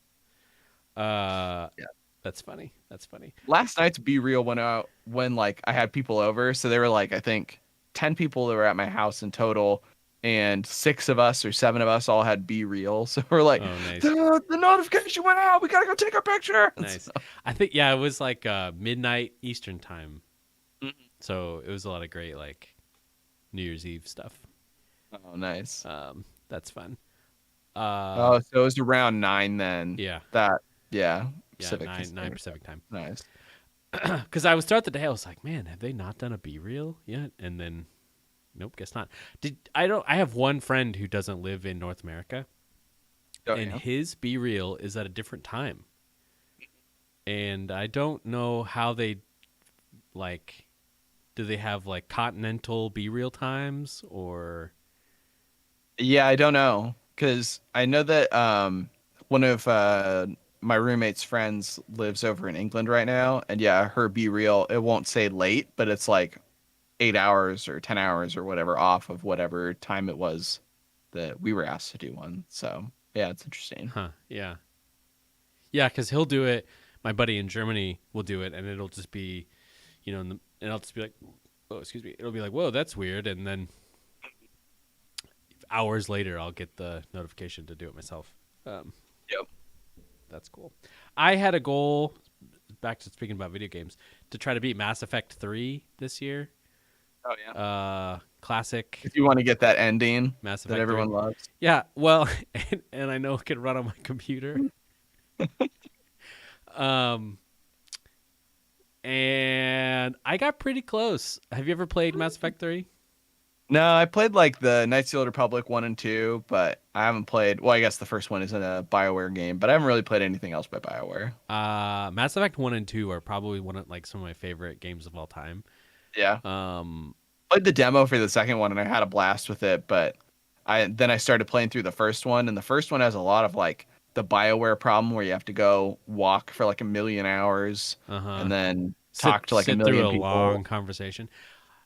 Uh, Yeah. that's funny. That's funny. Last night's Be Real went out when like I had people over, so there were like I think 10 people that were at my house in total, and 6 of us or 7 of us all had Be Real. So we're like, Oh, nice, the notification went out. We gotta go take our picture. nice. I think yeah, it was like midnight Eastern time, Mhm. so it was a lot of great like New Year's Eve stuff. Oh, nice. That's fun. Oh, so it was around 9 then. Yeah, That, yeah, yeah, Pacific nine Standard Time. Pacific time. Nice. Because I would start the day, I was like, man, have they not done a B reel yet? And then, nope, guess not. I have one friend who doesn't live in North America, Oh, and yeah. his B reel is at a different time, and I don't know how they like. Do they have like continental B reel times or? Yeah, I don't know because I know that one of my roommate's friends lives over in England right now, and yeah, her Be Real, it won't say late, but it's like 8 hours or 10 hours or whatever off of whatever time it was that we were asked to do one. So yeah, it's interesting. Huh? Yeah, yeah, because he'll do it. My buddy in Germany will do it, and it'll just be, and I'll just be like, oh, excuse me. It'll be like, whoa, that's weird, and then hours later, I'll get the notification to do it myself. Um, Yep. that's cool. I had a goal, back to speaking about video games, to try to beat Mass Effect 3 this year. Oh yeah. Classic If you want to get that ending Mass that Effect 3. everyone loves. Yeah, well, and I know it can run on my computer. Um, and I got pretty close. Have you ever played Mass Effect 3? No, I played like the Knights of the Old Republic 1 and 2, but I haven't played. Well, I guess the first one is in a BioWare game, but I haven't really played anything else by BioWare. Mass Effect 1 and 2 are probably one of like some of my favorite games of all time. Yeah. Um, Played the demo for the second one and I had a blast with it, but I started playing through the first one, and the first one has a lot of like the BioWare problem where you have to go walk for like a million hours uh-huh. and then Sit talk to like a sit through million a long people. conversation.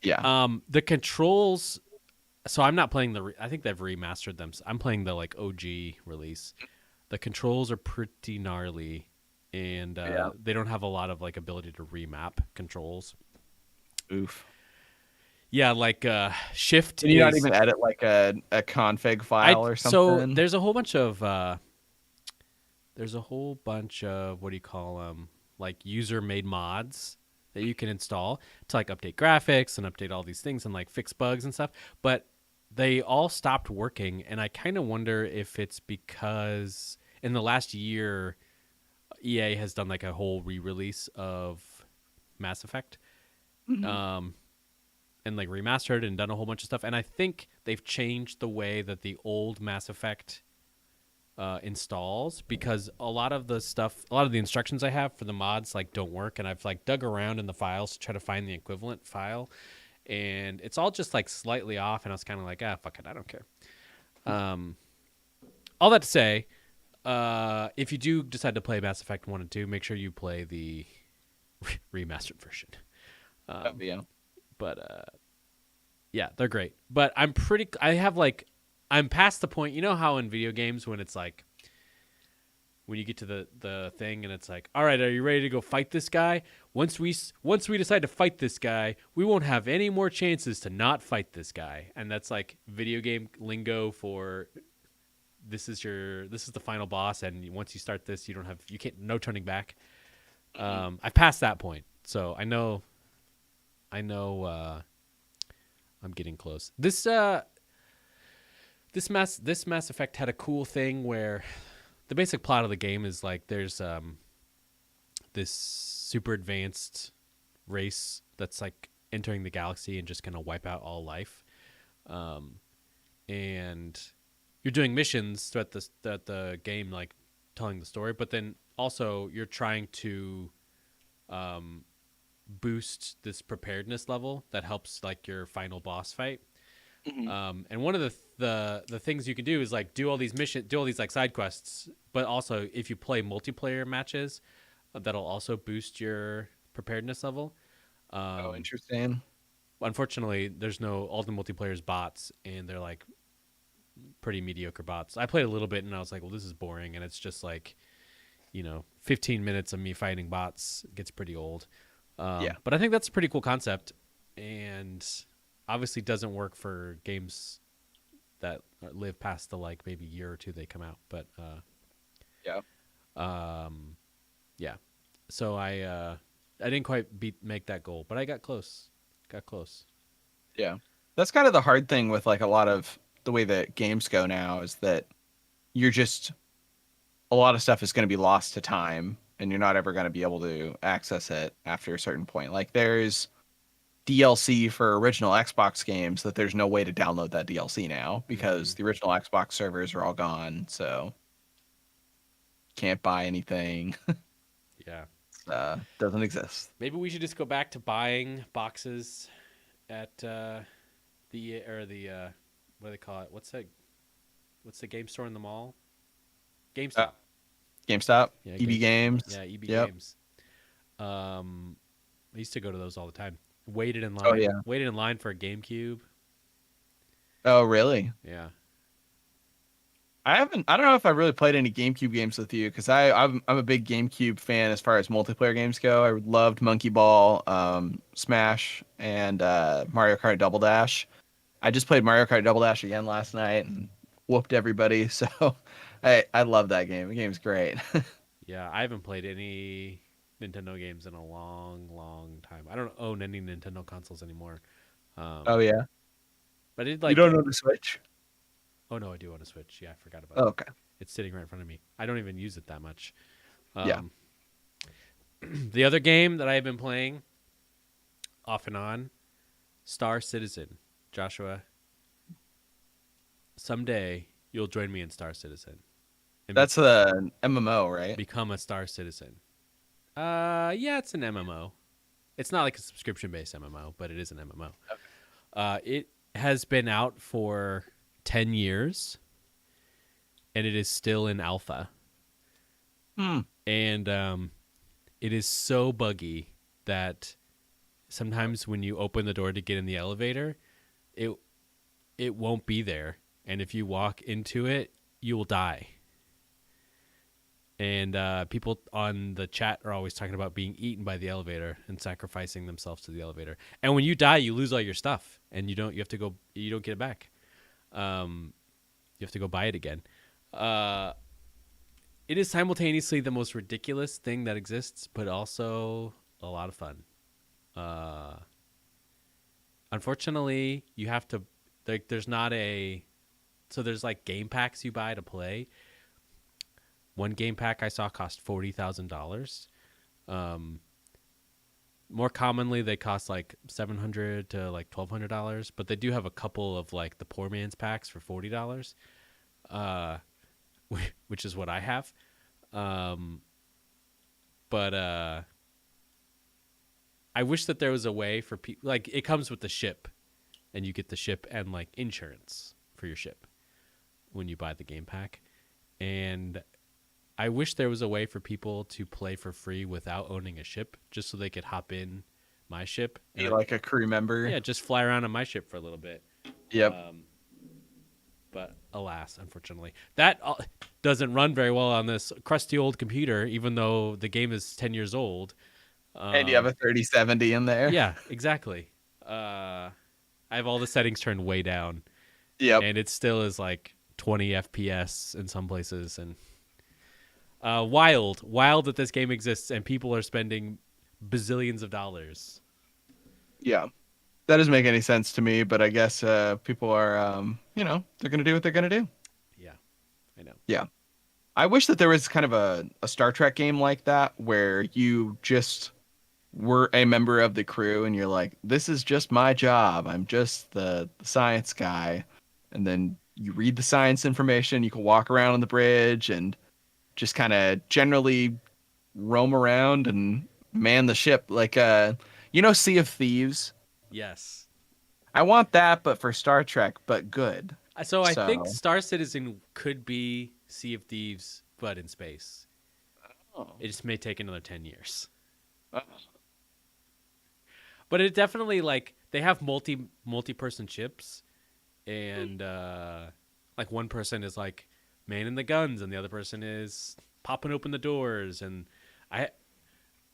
Yeah. The controls. So I'm not playing I think they've remastered them. So I'm playing the like OG release. The controls are pretty gnarly, and Yeah. they don't have a lot of like ability to remap controls. Oof. Yeah, like shift Can you not is. even edit like a config I file or so something? there's a whole bunch of what do you call them, like user made mods that you can install to like update graphics and update all these things and like fix bugs and stuff, but they all stopped working, and I kind of wonder if it's because in the last year EA has done like a whole re-release of Mass Effect, Mhm. um and like remastered and done a whole bunch of stuff, and I think they've changed the way that the old Mass Effect installs, because a lot of the instructions I have for the mods like don't work, and I've like dug around in the files to try to find the equivalent file, and it's all just like slightly off, and I was kind of like, fuck it, I don't care. Um, all that to say, if you do decide to play Mass Effect 1 and 2, make sure you play the remastered version. Yeah. But yeah, they're great. But I'm past the point. You know how in video games when it's like when you get to the thing and it's like, all right, are you ready to go fight this guy? Once we decide to fight this guy, we won't have any more chances to not fight this guy. And that's like video game lingo for this is the final boss, and once you start this, you can't, no turning back. I've passed that point, so I know I'm getting close. This Mass Effect had a cool thing where the basic plot of the game is like there's this super advanced race that's like entering the galaxy and just gonna wipe out all life, and you're doing missions throughout the game, like telling the story, but then also you're trying to boost this preparedness level that helps like your final boss fight. Mhm. And one of the things you can do is like do all these like side quests, but also if you play multiplayer matches, that'll also boost your preparedness level. Oh, Um, interesting. Unfortunately, there's no all the multiplayer's bots, and they're like pretty mediocre bots. I played a little bit, and I was like, well, this is boring, and it's just like 15 minutes of me fighting bots gets pretty old. Yeah. But I think that's a pretty cool concept, and obviously doesn't work for games that live past the like maybe year or two they come out. But Yeah. um, yeah, so I didn't quite make that goal, but I got close. Got close. Yeah. That's kind of the hard thing with like a lot of the way that games go now is that you're just a lot of stuff is going to be lost to time and you're not ever going to be able to access it after a certain point. Like there's DLC for original Xbox games that there's no way to download that DLC now Mm-hmm. because the original Xbox servers are all gone, so can't buy anything. Yeah. Doesn't exist. Maybe we should just go back to buying boxes at the what do they call it? What's that? What's the game store in the mall? Uh, GameStop. GameStop, Yeah, EB Games. Yeah, EB Yep. Games. Um, I used to go to those all the time. Waited in Oh line. yeah. Waited in line for a GameCube. Oh really? Yeah. I haven't. I don't know if I've really played any GameCube games with you because I'm a big GameCube fan as far as multiplayer games go. I loved Monkey Ball, Smash, and Mario Kart Double Dash. I just played Mario Kart Double Dash again last night and whooped everybody. So I love that game. The game's great. Yeah, I haven't played any Nintendo games in a long, long time. I don't own any Nintendo consoles anymore. Oh Um, yeah. but it You like, don't know the Switch? oh no, I do want a Switch. Yeah, I forgot about Oh, it. okay. It's sitting right in front of me. I don't even use it that much. Yeah. Um, the other game that I have been playing off and on, Star Citizen. Joshua, someday you'll join me in Star Citizen and That's an MMO, right? become a Star Citizen. Yeah, it's an MMO. It's not like a subscription based MMO, but it is an MMO. It has been out for 10 years and it is still in alpha. Hmm. And it is so buggy that sometimes when you open the door to get in the elevator, it it won't be there. And if you walk into it, you will die. And people on the chat are always talking about being eaten by the elevator and sacrificing themselves to the elevator. And when you die, you lose all your stuff, and you don't get it back. You have to go buy it again. Uh, it is simultaneously the most ridiculous thing that exists, but also a lot of fun. Uh, Unfortunately, you have to like. There's not a so there's like game packs you buy to play. One game pack I saw cost $40,000. Um, More commonly, they cost like $700 to like $1,200, but they do have a couple of like the poor man's packs for $40, uh, which is what I have. Um, but I wish that there was a way for people like it comes with the ship, and you get the ship and like insurance for your ship when you buy the game pack, and I wish there was a way for people to play for free without owning a ship, just so they could hop in my ship Be and like a crew member. yeah, just fly around on my ship for a little bit. Yep. Um, but alas, unfortunately, that doesn't run very well on this crusty old computer, even though the game is 10 years old. And you have Um, a 3070 in there. yeah, exactly. I have all the settings turned way down, Yep. and it still is like 20 FPS in some places, and wild that this game exists and people are spending bazillions of dollars. Yeah. That doesn't make any sense to me, but I guess people are, they're going to do what they're going to do. Yeah, I know. Yeah. I wish that there was kind of a Star Trek game like that where you just were a member of the crew and you're like, this is just my job. I'm just the science guy. And then you read the science information. You can walk around on the bridge and just kind of generally roam around and man the ship. Like, Sea of Thieves. Yes. I want that, but for Star Trek, but good. So I think So, Star Citizen could be Sea of Thieves, but in space. oh. It just may take another 10 years. Oh. But it definitely like they have multi-person ships, and like one person is like manning the guns, and the other person is popping open the doors, and I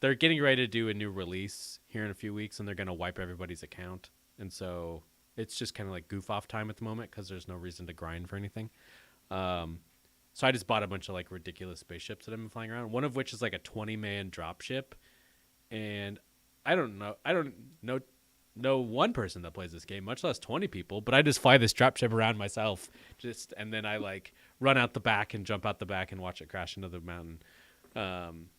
they're getting ready to do a new release here in a few weeks, and they're gonna wipe everybody's account, and so it's just kind of like goof off time at the moment because there's no reason to grind for anything. Um, so I just bought a bunch of like ridiculous spaceships that I've been flying around. One of which is like a 20-man dropship, and I don't know one person that plays this game, much less 20 people. But I just fly this dropship around myself, and then I like run out the back and jump out the back and watch it crash into the mountain. Um,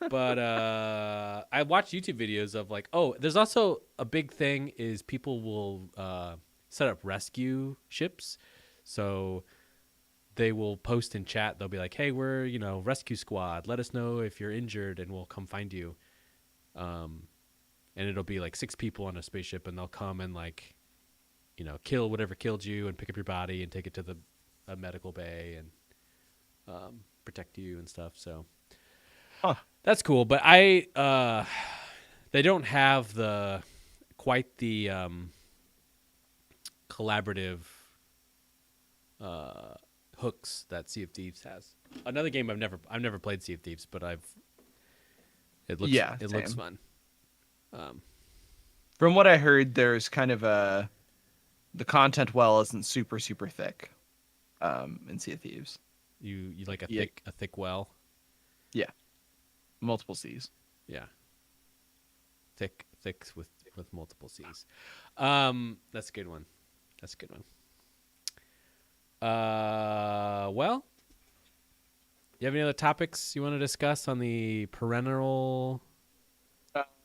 but I watch YouTube videos of like, oh, there's also a big thing is people will set up rescue ships, so they will post in chat. They'll be like, hey, we're rescue squad. Let us know if you're injured, and we'll come find you. And it'll be like 6 people on a spaceship, and they'll come and like, kill whatever killed you and pick up your body and take it to a medical bay and protect you and stuff. So that's cool. But they don't have quite the collaborative hooks that Sea of Thieves has. Another game I've never played Sea of Thieves, but it looks fun. From what I heard, there's kind of the content well isn't super thick in Sea of Thieves. You like a thick well? Yeah. Multiple C's. Yeah. Thick with multiple C's. That's a good one. Well, you have any other topics you want to discuss on the parental?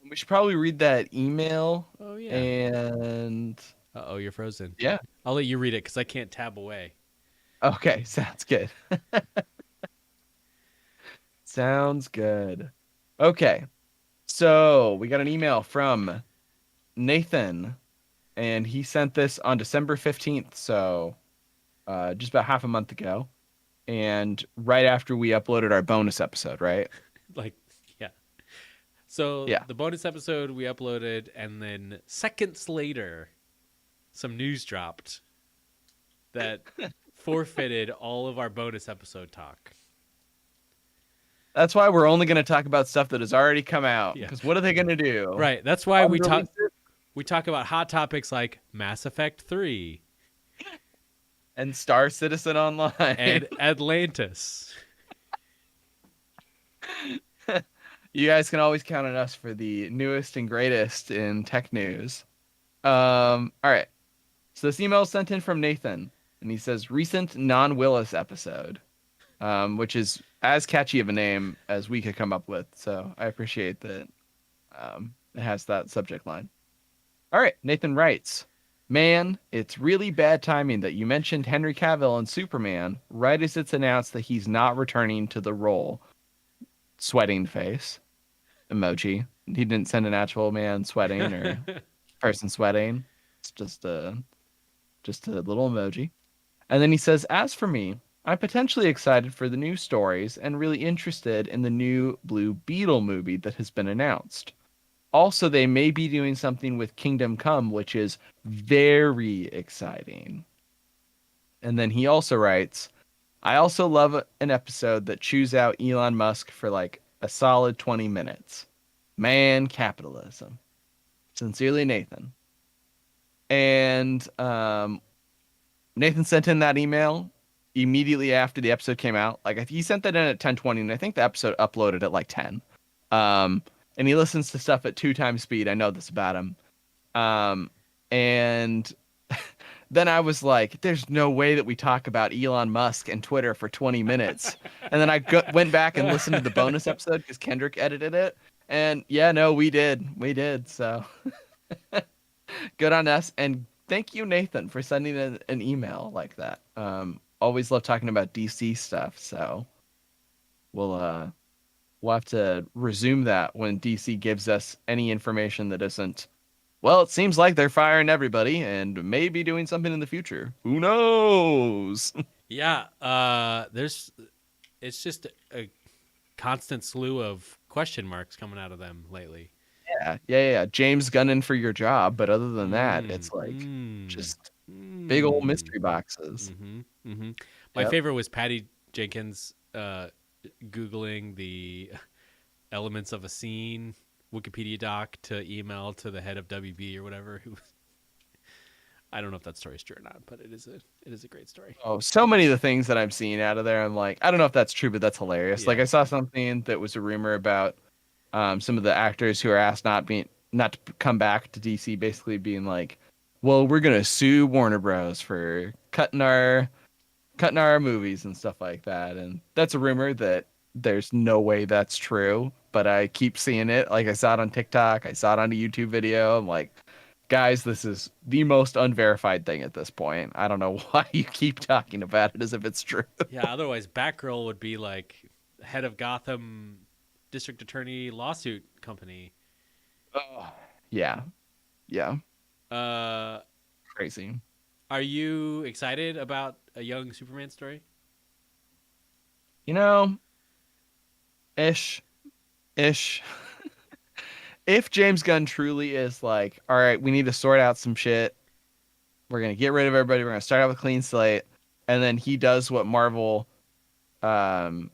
We should probably read that email. Oh yeah. And you're frozen. Yeah. I'll let you read it because I can't tab away. Okay, sounds good. Sounds good. Okay. So we got an email from Nathan, and he sent this on December 15th, so just about half a month ago, and right after we uploaded our bonus episode, right? Like, yeah. So yeah. The bonus episode we uploaded, and then seconds later, some news dropped that forfeited all of our bonus episode talk. That's why we're only going to talk about stuff that has already come out. Because what are they going to do? Right. That's why we talk about hot topics like Mass Effect 3. And Star Citizen Online. And Atlantis. You guys can always count on us for the newest and greatest in tech news. All right. So this email is sent in from Nathan. And he says, recent non-Willis episode. Which is as catchy of a name as we could come up with. So I appreciate that it has that subject line. All right, Nathan writes, man, it's really bad timing that you mentioned Henry Cavill and Superman right as it's announced that he's not returning to the role. Sweating face. Emoji. He didn't send an actual man sweating or person sweating. It's just a little emoji. And then he says, as for me, I'm potentially excited for the new stories and really interested in the new Blue Beetle movie that has been announced. Also, they may be doing something with Kingdom Come, which is very exciting. And then he also writes, I also love an episode that chews out Elon Musk for like a solid 20 minutes. Man, capitalism. Sincerely, Nathan. And Nathan sent in that email immediately after the episode came out. Like, he sent that in at 10:20, and I think the episode uploaded at like 10. And he listens to stuff at 2 times speed. I know this about him. And then I was like, there's no way that we talk about Elon Musk and Twitter for 20 minutes. And then I went back and listened to the bonus episode because Kendrick edited it. And yeah, no, we did. So good on us. And thank you, Nathan, for sending an email like that. Always love talking about DC stuff. So we'll have to resume that when DC gives us any information that isn't, well, it seems like they're firing everybody and maybe doing something in the future. Who knows? Yeah. It's just a constant slew of question marks coming out of them lately. Yeah. James Gunning for your job, but other than that, Mm, it's like mm, just big old mm. mystery boxes. Mm-hmm. Mm-hmm. My Yep. favorite was Patty Jenkins googling the elements of a scene Wikipedia doc to email to the head of WB or whatever. Who I don't know if that story's true or not, but it is a great story. Oh, so many of the things that I'm seeing out of there, I'm like, I don't know if that's true, but that's hilarious. Like Yeah. I saw something that was a rumor about some of the actors who are asked not to come back to DC, basically being like, well, we're gonna sue Warner Bros. For cutting our movies and stuff like that. And that's a rumor that there's no way that's true, but I keep seeing it. Like I saw it on TikTok, I saw it on a YouTube video. I'm like, guys, this is the most unverified thing at this point. I don't know why you keep talking about it as if it's true. Yeah. Otherwise, Batgirl would be like head of Gotham District Attorney lawsuit company. Oh, yeah, yeah, Uh, crazy. are you excited about a young Superman story? You know, ish, ish. If James Gunn truly is like, all right, we need to sort out some shit. We're gonna get rid of everybody. We're gonna start out with a clean slate, and then he does what Marvel um,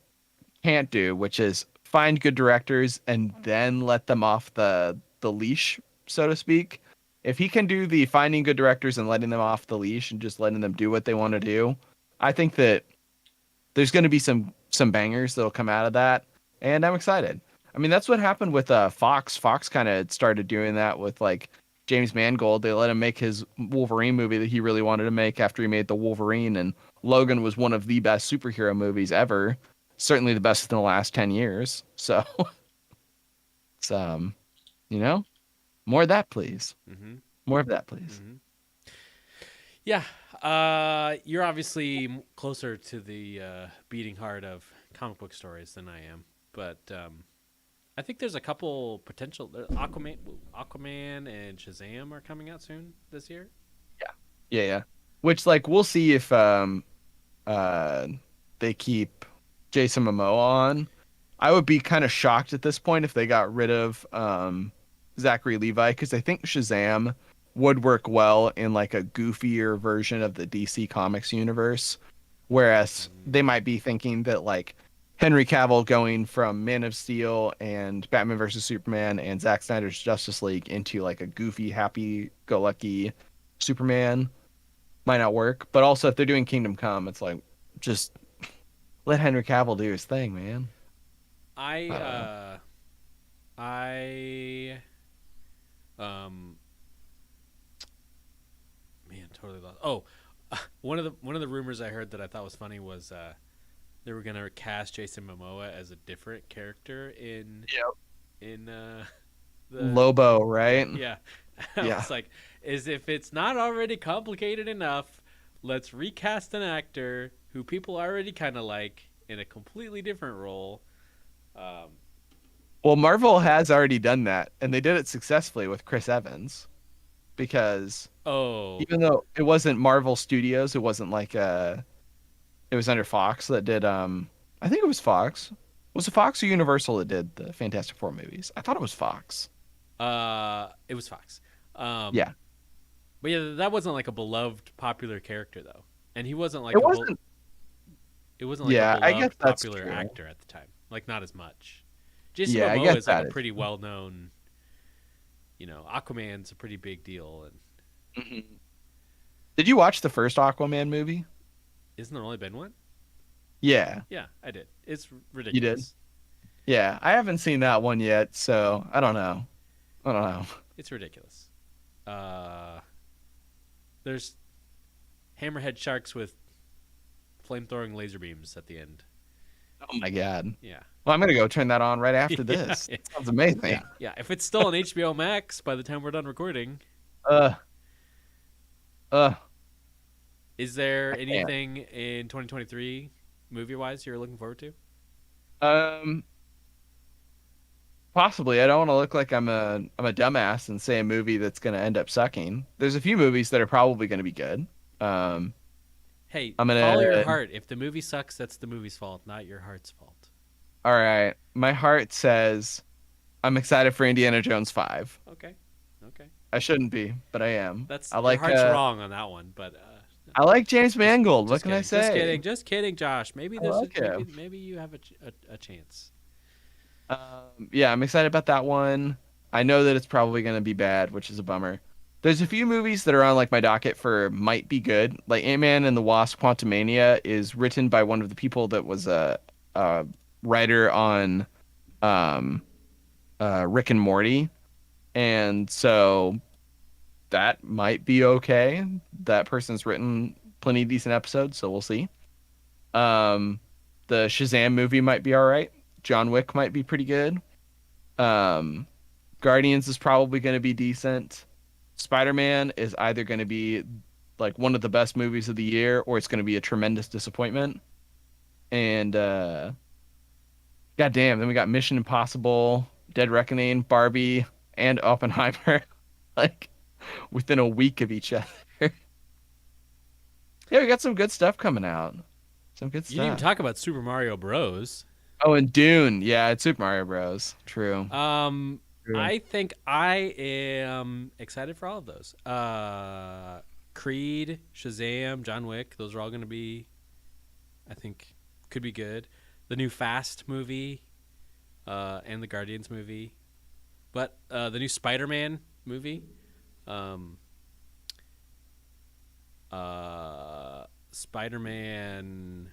can't do, which is find good directors and then let them off the leash, so to speak. If he can do the finding good directors and letting them off the leash and just letting them do what they want to do, I think that there's going to be some bangers that'll come out of that, and I'm excited. I mean, that's what happened with Fox. Fox kind of started doing that with like James Mangold. They let him make his Wolverine movie that he really wanted to make after he made the Wolverine, and Logan was one of the best superhero movies ever. Certainly the best in the last 10 years. So, it's, you know, more of that, please. Mm-hmm. More of that, please. Mm-hmm. Yeah. You're obviously closer to the beating heart of comic book stories than I am, but I think there's a couple potential. Aquaman and Shazam are coming out soon this year. Yeah. Which, like, we'll see if uh, they keep Jason Momoa on. I would be kind of shocked at this point if they got rid of Zachary Levi, because I think Shazam would work well in like a goofier version of the DC Comics universe. Whereas they might be thinking that like Henry Cavill going from Man of Steel and Batman versus Superman and Zack Snyder's Justice League into like a goofy, happy-go-lucky Superman might not work. But also, if they're doing Kingdom Come, it's like just let Henry Cavill do his thing, man. I I don't know. I um man totally lost. Oh, one of the rumors I heard that I thought was funny was they were gonna cast Jason Momoa as a different character Yep. in the Lobo, right? yeah. I Yeah. was like, as if it's not already complicated enough, let's recast an actor who people already kind of like in a completely different role. Um, Well, Marvel has already done that, and they did it successfully with Chris Evans because oh, even though it wasn't Marvel Studios, it wasn't like it was under Fox that did I think it was Fox. Was it Fox or Universal that did the Fantastic Four movies? I thought it was Fox. it was Fox. Um, Yeah. but yeah, that wasn't like a beloved popular character though, and he wasn't It like wasn't. it wasn't like a Yeah, I guess beloved that's popular true. actor at the time. Like not as much. Jason Yeah, I Momoa guess is like a that is. pretty well known. Aquaman's a pretty big deal, and Mhm. Did you watch the first Aquaman movie? isn't there only been one? Yeah, Yeah, I did. It's you did. ridiculous. Yeah, I haven't seen that one yet, so I don't know. I don't know. It's ridiculous. Uh, there's hammerhead sharks with flame-throwing laser beams at the end. Oh my god. Yeah. Well, I'm gonna go turn that on right after Yeah. this. Sounds amazing. Yeah. If it's still on HBO Max by the time we're done recording, Uh, uh, is there I can't. anything in 2023 movie-wise you're looking forward to? Um, possibly. I don't want to look like I'm a dumbass and say a movie that's gonna end up sucking. There's a few movies that are probably gonna be good. Um, Hey, I'm follow your gonna. heart. If the movie sucks, that's the movie's fault, not your heart's fault. All right. My heart says I'm excited for Indiana Jones 5. Okay. Okay. I shouldn't be, but I am. That's I your like heart's wrong on that one, but I like James just Mangold. What just can I kidding. Just say? kidding. Just kidding, Josh. Maybe I there's a like maybe him. maybe you have a chance. Yeah, I'm excited about that one. I know that it's probably going to be bad, which is a bummer. There's a few movies that are on like my docket for might be good. Like Ant-Man and the Wasp: Quantumania is written by one of the people that was a writer on um Rick and Morty, and so that might be okay. That person's written plenty of decent episodes, so we'll see. Um, the Shazam movie might be all right. John Wick might be pretty good. Um, Guardians is probably going to be decent. Spider-Man is either going to be like one of the best movies of the year or it's going to be a tremendous disappointment. And goddamn, then we got Mission Impossible, Dead Reckoning, Barbie, and Oppenheimer like within a week of each other. Yeah, we got some good stuff coming out. Some good You didn't even stuff. talk about Super Mario Bros. Oh, and Dune. Yeah, it's Super Mario Bros. True. Um, True. I think I am excited for all of those. Creed, Shazam, John Wick. Those are all going to be, I think, could be good. The new Fast movie, and the Guardians movie, but the new Spider-Man movie. Um, Spider-Man,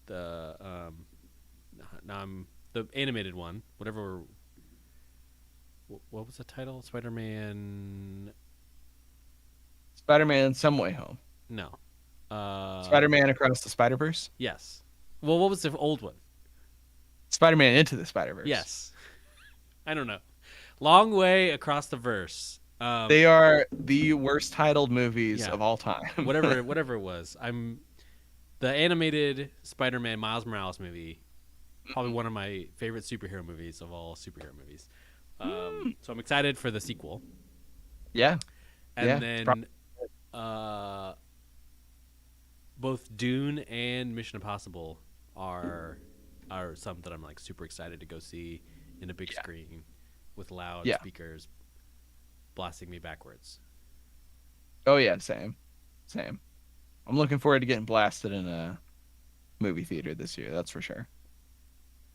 the now I'm the animated one. Whatever. What was the title? Spider-Man. Spider-Man: Some Way Home. No. Spider-Man Across the Spider-Verse. Yes. Well, what was the old one? Spider-Man Into the Spider-Verse. Yes. I don't know. Long Way Across the Verse. They are the worst titled movies Yeah. of all time. Whatever it was. I'm the animated Spider-Man Miles Morales movie. Probably one of my favorite superhero movies of all superhero movies. So I'm excited for the sequel. Yeah. And Yeah. It's then uh, both Dune and Mission Impossible are some that I'm like super excited to go see in a big yeah. screen with loud Yeah. speakers blasting me backwards. Oh yeah, same. Same. I'm looking forward to getting blasted in a movie theater this year, that's for sure.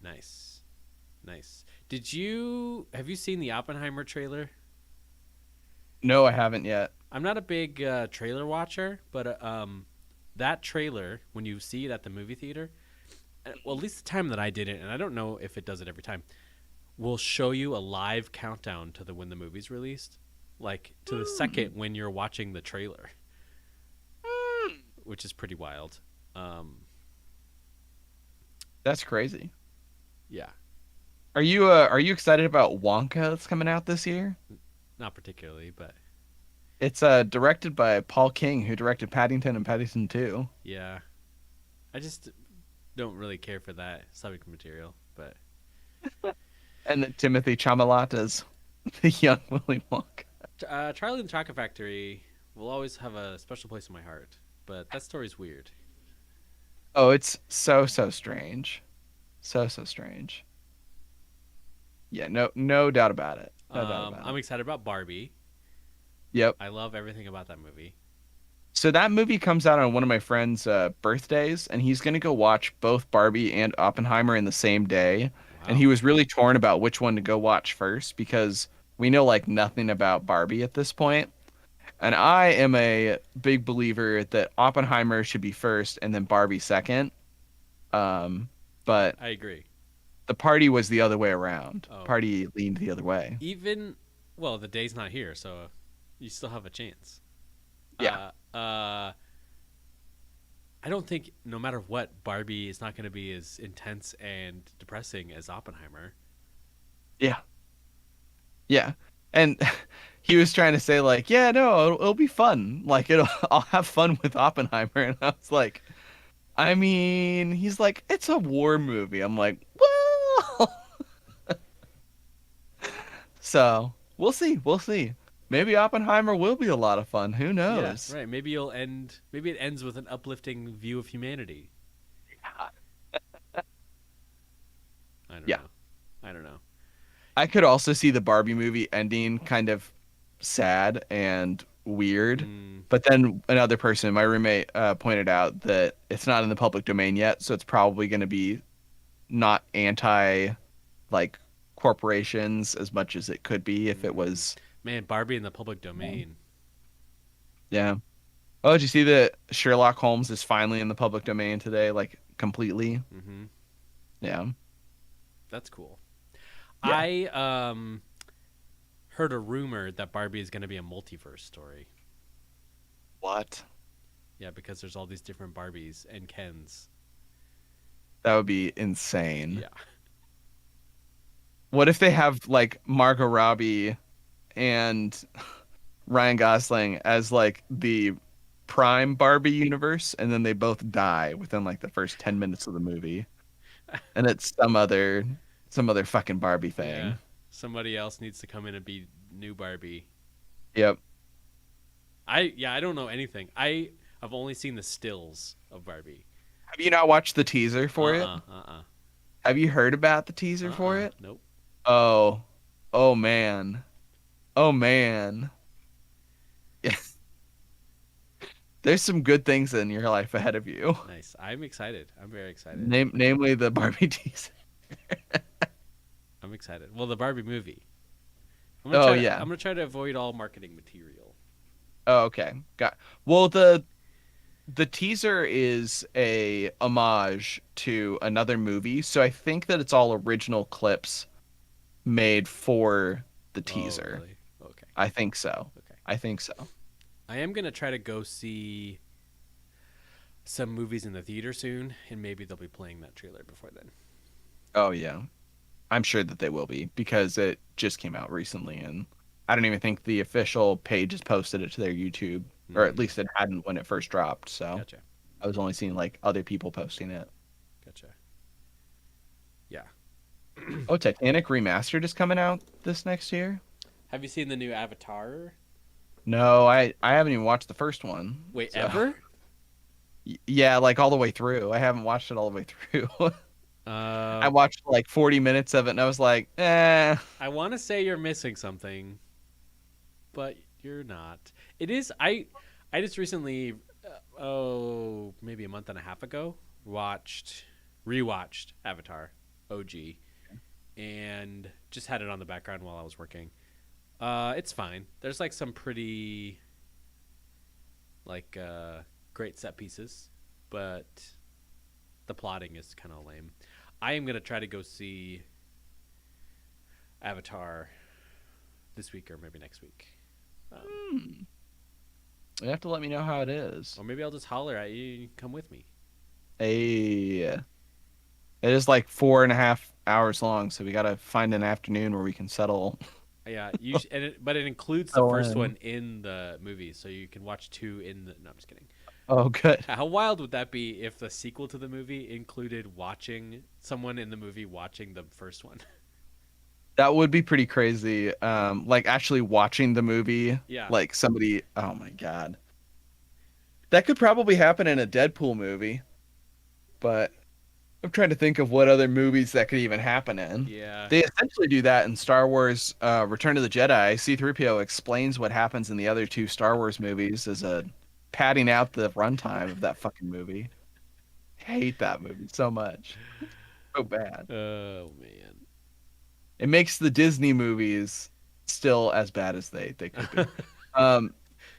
Nice. Nice. Have you seen the Oppenheimer trailer? No, I haven't yet. I'm not a big trailer watcher, but that trailer when you see it at the movie theater, well, at least the time that I did it, and I don't know if it does it every time, will show you a live countdown to the when the movie's released, like to the second when you're watching the trailer, which is pretty wild. Um, That's crazy. yeah, Are you excited about Wonka that's coming out this year? not particularly, but It's directed by Paul King, who directed Paddington and Paddington 2. yeah, I just don't really care for that subject material. But And then Timothy Chalamet as the young Willy Wonka. Charlie and the Chocolate Factory will always have a special place in my heart. But that story's weird. Oh, it's so strange. So strange. Yeah, no doubt about it. No doubt about I'm it. excited about Barbie. Yep. I love everything about that movie. So that movie comes out on one of my friend's birthdays, and he's gonna go watch both Barbie and Oppenheimer in the same day. And he Wow. was really torn about which one to go watch first because we know like nothing about Barbie at this point. And I am a big believer that Oppenheimer should be first and then Barbie second. But I agree. the party was the other way around. Oh, Party leaned the other way. even well, the day's not here, so you still have a chance. Yeah. I don't think no matter what, Barbie is not going to be as intense and depressing as Oppenheimer. Yeah. Yeah. And he was trying to say like, yeah, no, it'll be fun. Like I'll have fun with Oppenheimer. And I was like, I mean, he's like, it's a war movie. I'm like, well, so we'll see. We'll see. Maybe Oppenheimer will be a lot of fun. Who Yeah, knows? right. Maybe you'll end. Maybe it ends with an uplifting view of humanity. Yeah. know. I don't know. I could also see the Barbie movie ending kind of sad and weird. Mm, But then another person, my roommate, pointed out that it's not in the public domain yet, so it's probably going to be not anti like corporations as much as it could be if it mm. was. Man, Barbie in the public Yeah. domain. Yeah. Oh, did you see that Sherlock Holmes is finally in the public domain today, like completely? Hmm. Yeah. That's cool. Yeah. I heard a rumor that Barbie is going to be a multiverse story. What? Yeah, because there's all these different Barbies and Kens. That would be insane. Yeah. What if they have like Margot Robbie and Ryan Gosling as like the prime Barbie universe, and then they both die within like the first 10 minutes of the movie, and it's some other fucking Barbie Yeah. thing. Somebody else needs to come in and be new Barbie. Yep. I don't know anything. I've only seen the stills of Barbie. Have you not watched the teaser for it? Uh-uh. Have you heard about the teaser for Uh-uh. it? Nope. Oh, oh man, oh man. Yeah, there's some good things in your life ahead of you. Nice. I'm excited. I'm very excited. Namely the Barbie teaser. I'm excited. Well, the Barbie movie. Oh yeah. I'm gonna try to avoid all marketing material. Oh, okay. Well, the teaser is a homage to another movie, so I think that it's all original clips made for the Oh, teaser. really? Okay. I think so. Okay. I think so. I am gonna try to go see some movies in the theater soon, and maybe they'll be playing that trailer before then. Oh yeah. I'm sure that they will be because it just came out recently, and I don't even think the official page has posted it to their YouTube, or at Mm, least it hadn't when it first dropped. So gotcha. I was only seeing like other people posting it. Gotcha. Yeah. Oh, Titanic Remastered is coming out this next year? Have you seen the new Avatar? No, I haven't even watched the first one. Wait, So ever? yeah, like all the way through. I haven't watched it all the way through. I Uh, watched like 40 minutes of it and I was like, eh. I want to say you're missing something, but you're not. It is. I just recently, maybe a month and a half ago, rewatched Avatar, OG, and just had it on the background while I was working. It's fine. There's like some pretty like great set pieces, but the plotting is kind of lame. I am gonna try to go see Avatar this week or maybe next week. Hmm. You have to let me know how it is. Or maybe I'll just holler at you and you can come with me. It is like 4.5 hours long, so we gotta find an afternoon where we can settle. Yeah, but it includes the settle first in. one in the movie, so you can watch two in the. No, I'm just kidding. Oh, good. How wild would that be if the sequel to the movie included watching someone in the movie watching the first one? That would be pretty crazy. Like actually watching the movie, Yeah. like somebody. Oh my God, that could probably happen in a Deadpool movie, but I'm trying to think of what other movies that could even happen in. Yeah. They essentially do that in Star Wars Return of the Jedi. C-3PO explains what happens in the other two Star Wars movies as a padding out the runtime of that fucking movie. I hate that movie so much. So bad. Oh man. It makes the Disney movies still as bad as they could be. Um,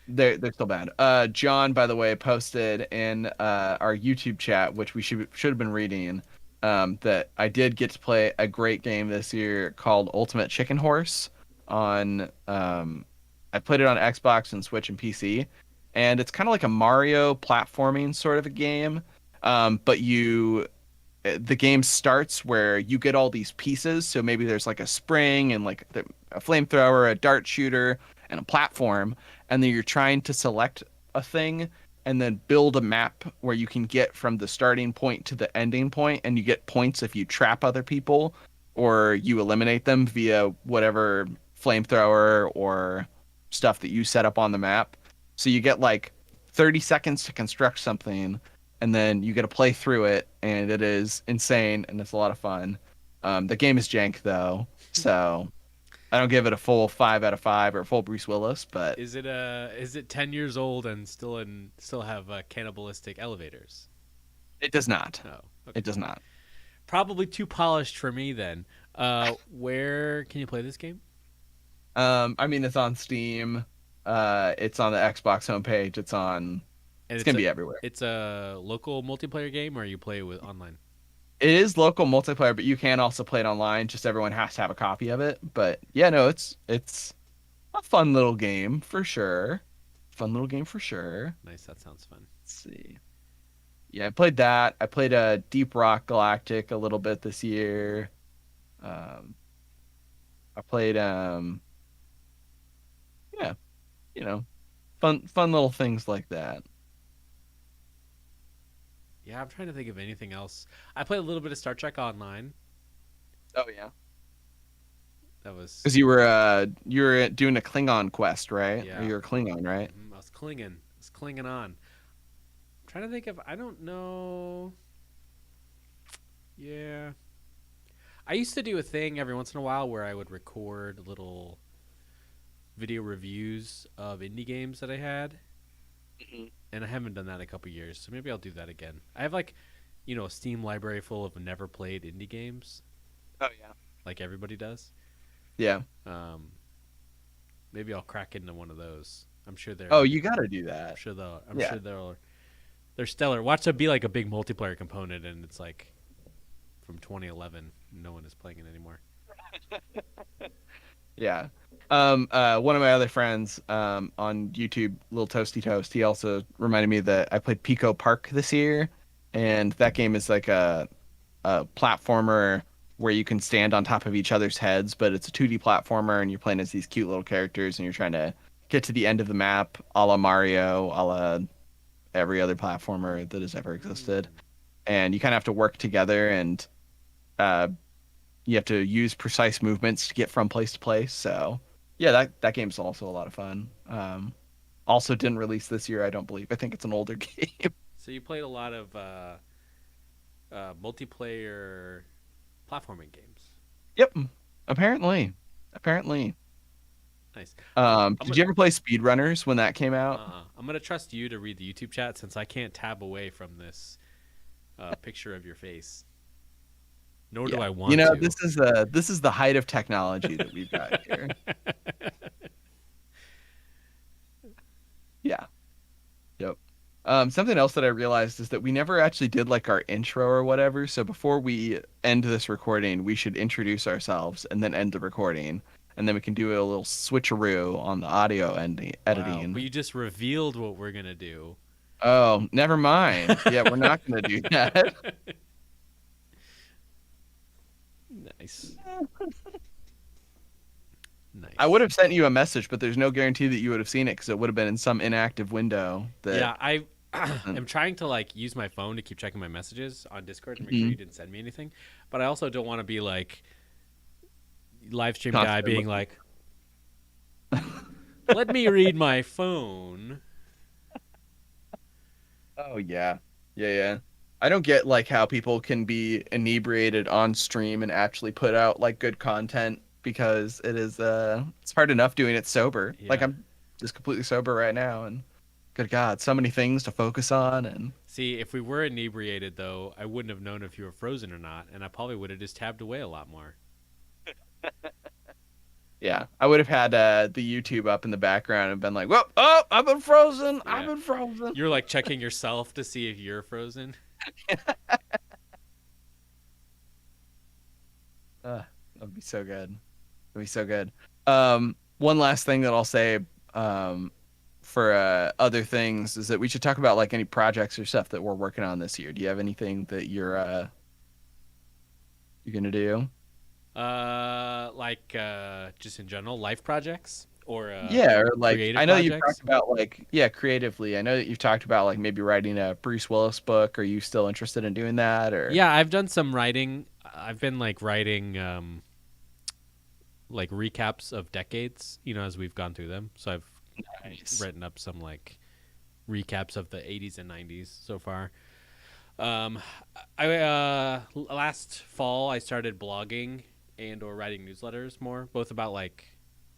they're still bad. John, by the way, posted in our YouTube chat, which we should have been reading, that I did get to play a great game this year called Ultimate Chicken Horse on I played it on Xbox and Switch and PC, and it's kind of like a Mario platforming sort of a game. But the game starts where you get all these pieces. So maybe there's like a spring and like a flamethrower, a dart shooter, and a platform. And then you're trying to select a thing and then build a map where you can get from the starting point to the ending point. And you get points if you trap other people or you eliminate them via whatever flamethrower or stuff that you set up on the map. So you get like 30 seconds to construct something and then you get to play through it, and it is insane and it's a lot of fun. The game is jank though, so I don't give it a full 5 out of 5 or a full Bruce Willis, but Is it 10 years old and still have cannibalistic elevators? it does not. Oh, It okay. does not. Probably too polished for me then. Where can you play this game? I mean, it's on Steam. It's on the Xbox homepage. It's on. And It's gonna be everywhere. it's a local multiplayer game, or you play it with online? It is local multiplayer, but you can also play it online. Just everyone has to have a copy of it. But yeah, no, it's a fun little game for sure. Fun little game for sure. Nice, that sounds fun. Let's see. Yeah, I played that. I played Deep Rock Galactic a little bit this year. Um, I played yeah, you know, fun little things like that. Yeah, I'm trying to think of anything else. I played a little bit of Star Trek Online. Oh yeah. That was Because you were doing a Klingon quest, right? Or yeah. you're a Klingon, right? I was clinging on. I'm trying to think of. I don't know. Yeah, I used to do a thing every once in a while where I would record little video reviews of indie games that I had, Mhm. and I haven't done that in a couple years. So maybe I'll do that again. I have like, a Steam library full of never played indie games, Oh yeah. like everybody does. Yeah. Um, maybe I'll crack into one of those. I'm sure Oh, they're. you got to do I'm that. sure they'll. I'm Yeah. sure they're stellar. Watch there be like a big multiplayer component, and it's like from 2011. No one is playing it anymore. Yeah. One of my other friends on YouTube, Little Toasty Toast, he also reminded me that I played Pico Park this year, and that game is like a platformer where you can stand on top of each other's heads, but it's a 2D platformer, and you're playing as these cute little characters, and you're trying to get to the end of the map, a la Mario, a la every other platformer that has ever existed. Mm. And you kind of have to work together, and uh, you have to use precise movements to get from place to place. So, yeah, that game's also a lot of fun. Also didn't release this year, I don't believe. I think it's an older game. So you played a lot of multiplayer platforming games. Yep. Apparently. Apparently. Nice. I'm Did gonna you ever play Speedrunners when that came out? I'm gonna trust you to read the YouTube chat since I can't tab away from this picture of your face. Nor do Yeah. I You want know, to. this is the height of technology that we've got here. Yeah. Yep. Something else that I realized is that we never actually did like our intro or whatever. So before we end this recording, we should introduce ourselves and then end the recording. And then we can do a little switcheroo on the audio Wow, but editing. you just revealed what we're gonna do. Oh, never mind. Yeah, we're not going to do that. Nice, I would nice. have sent you a message, but there's no guarantee that you would have seen it because it would have been in some inactive window that. Yeah, I am trying to like use my phone to keep checking my messages on Discord to make sure you Mhm. didn't send me anything. But I also don't want to be like live stream guy Constantly being looking. like, "Let me read my phone." Oh yeah. Yeah, yeah. I don't get like how people can be inebriated on stream and actually put out like good content because it's hard enough doing it sober. Like Yeah. I'm just completely sober right now and good God, so many things to focus on and See, if we were inebriated though, I wouldn't have known if you were frozen or not, and I probably would have just tabbed away a lot more. yeah, I would have had the YouTube up in the background and been like, "Well, oh, I've been frozen. I've Yeah. been frozen." You're like checking yourself to see if you're frozen. That'd be so good. That'd be so good. One last thing that I'll say for other things is that we should talk about like any projects or stuff that we're working on this year. Do you have anything that you're gonna do? Just in general, life projects or Yeah, or like I creative know that you've talked projects. about like yeah, creatively. I know that you've talked about like maybe writing a Bruce Willis book. Are you still interested in doing that or Yeah, I've done some writing. I've been like writing like recaps of decades, as we've gone through them. So I've nice. written up some like recaps of the 80s and 90s so far. Um, I last fall I started blogging and or writing newsletters more, both about like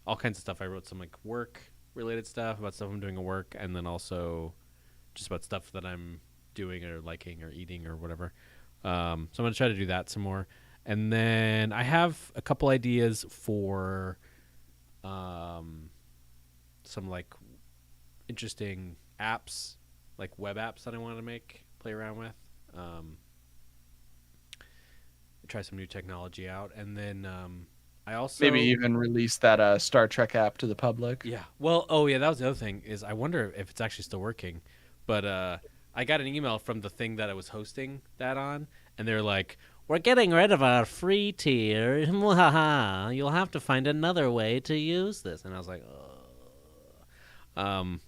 all kinds of stuff. I wrote some like work related stuff about stuff I'm doing at work, and then also just about stuff that I'm doing or liking or eating or whatever. So I'm gonna try to do that some more, and then I have a couple ideas for um, some like interesting apps, like web apps that I want to make, play around with. Um, Try some new technology out, and then I Maybe also even release that Star Trek app to the public. yeah. Well, oh yeah, that was the other thing is I wonder if it's actually still working, but I got an email from the thing that I was hosting that on, and they're like, "We're getting rid of our free tier. You'll have to find another way to use this." And I was like, "Oh."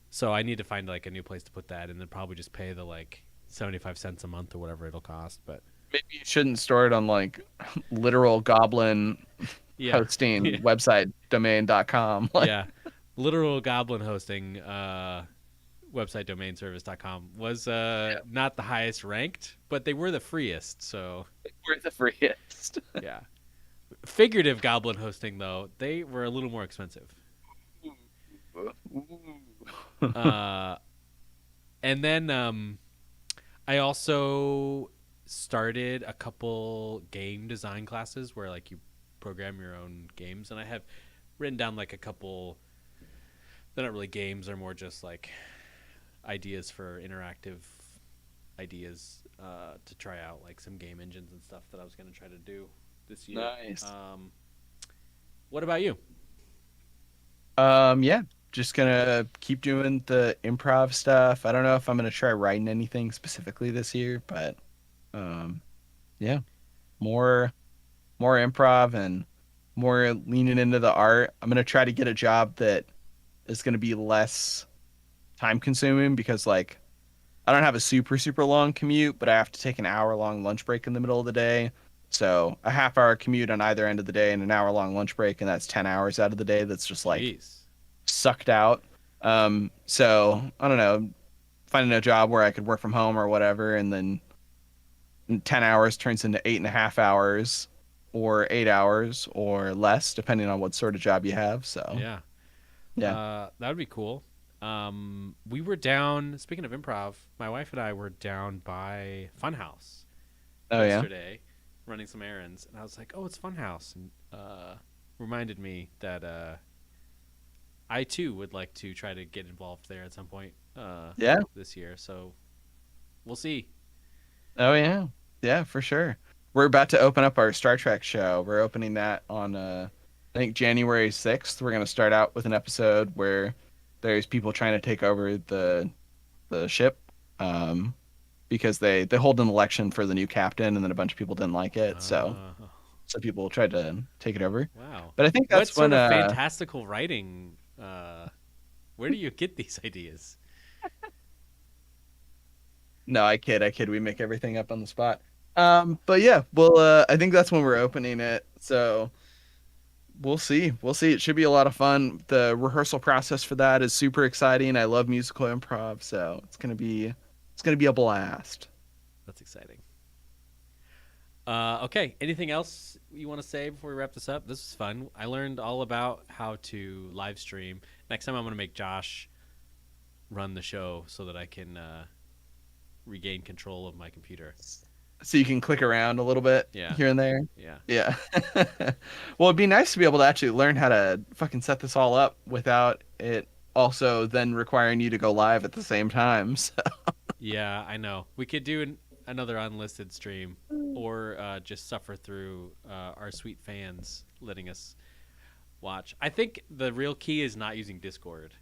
So I need to find like a new place to put that, and then probably just pay the like 75 cents a month or whatever it'll cost. But Maybe you shouldn't store it on like literal goblin yeah, hosting yeah, website domain.com. Like, yeah. Literal Goblin hosting website domain service.com was yeah, not the highest ranked, but they were the freest. So we're the freest. yeah, figurative Goblin hosting though they were a little more expensive. Uh, and then I also started a couple game design classes where like you program your own games, and I have written down like a couple. They're not really games; they're more just like ideas for interactive ideas to try out, like some game engines and stuff that I was going to try to do this year. Nice. What about you? Yeah, just gonna keep doing the improv stuff. I don't know if I'm gonna try writing anything specifically this year, but um, yeah, more more improv and more leaning into the art. I'm gonna try to get a job that is gonna be less time consuming because like I don't have a super long commute, but I have to take an hour long lunch break in the middle of the day. So a half hour commute on either end of the day and an hour long lunch break, and that's 10 hours out of the day. That's just like Jeez. sucked out. So I don't know, finding a job where I could work from home or whatever, and then 10 hours turns into 8.5 hours or 8 hours or less, depending on what sort of job you have. So Yeah. yeah. That would be cool. We were down, speaking of improv, my wife and I were down by Funhouse Oh yeah. yesterday running some errands, and I was like, oh, it's Funhouse. And reminded me that I too would like to try to get involved there at some point Yeah. this year. So we'll see. Oh yeah. Yeah, for sure. We're about to open up our Star Trek show. We're opening that on I think January 6th. We're going to start out with an episode where there's people trying to take over the ship um because they hold an election for the new captain, and then a bunch of people didn't like it. So people tried to take it over. Wow. But I think What that's when sort of fantastical writing? Where do you get these ideas? no, I kid. We make everything up on the spot. But yeah, well, I think that's when we're opening it. So we'll see. We'll see. It should be a lot of fun. The rehearsal process for that is super exciting. I love musical improv, so it's gonna be a blast. That's exciting. Okay. Anything else you want to say before we wrap this up? This was fun. I learned all about how to live stream. Next time, I'm going to make Josh run the show so that I can regain control of my computer. So you can click around a little bit Yeah. here and there. Yeah. Yeah. Well, it'd be nice to be able to actually learn how to fucking set this all up without it also then requiring you to go live at the same time. So, Yeah, I know. We could do another unlisted stream or just suffer through our sweet fans letting us watch. I think the real key is not using Discord,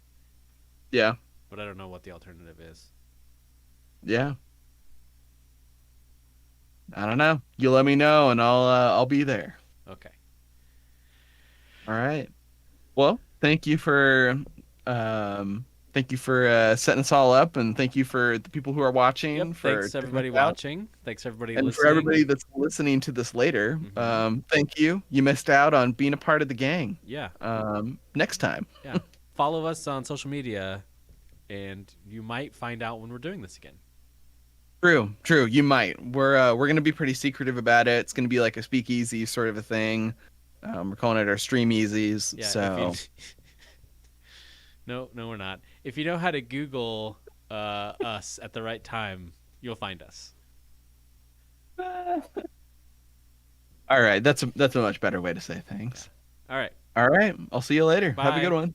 yeah. but I don't know what the alternative is. Yeah. I don't know. You let me know and I'll be there. Okay. All right. Well, thank you for setting us all up, and thank you for the people who are Yep. watching for Thanks checking us everybody out. watching. Thanks everybody And for listening. everybody that's listening to this later, Hmm. thank you. You missed out on being a part of the gang. Yeah. Next time. Yeah. Follow us on social media, and you might find out when we're doing this again. True, true. You might. We're gonna be pretty secretive about it. It's gonna be like a speakeasy sort of a thing. We're calling it our stream easies. Yeah, if you So no, no, we're not. If you know how to Google us at the right time, you'll find us. all right, that's a much better way to say things. All right. All right, I'll see you later. Have a good Bye. one.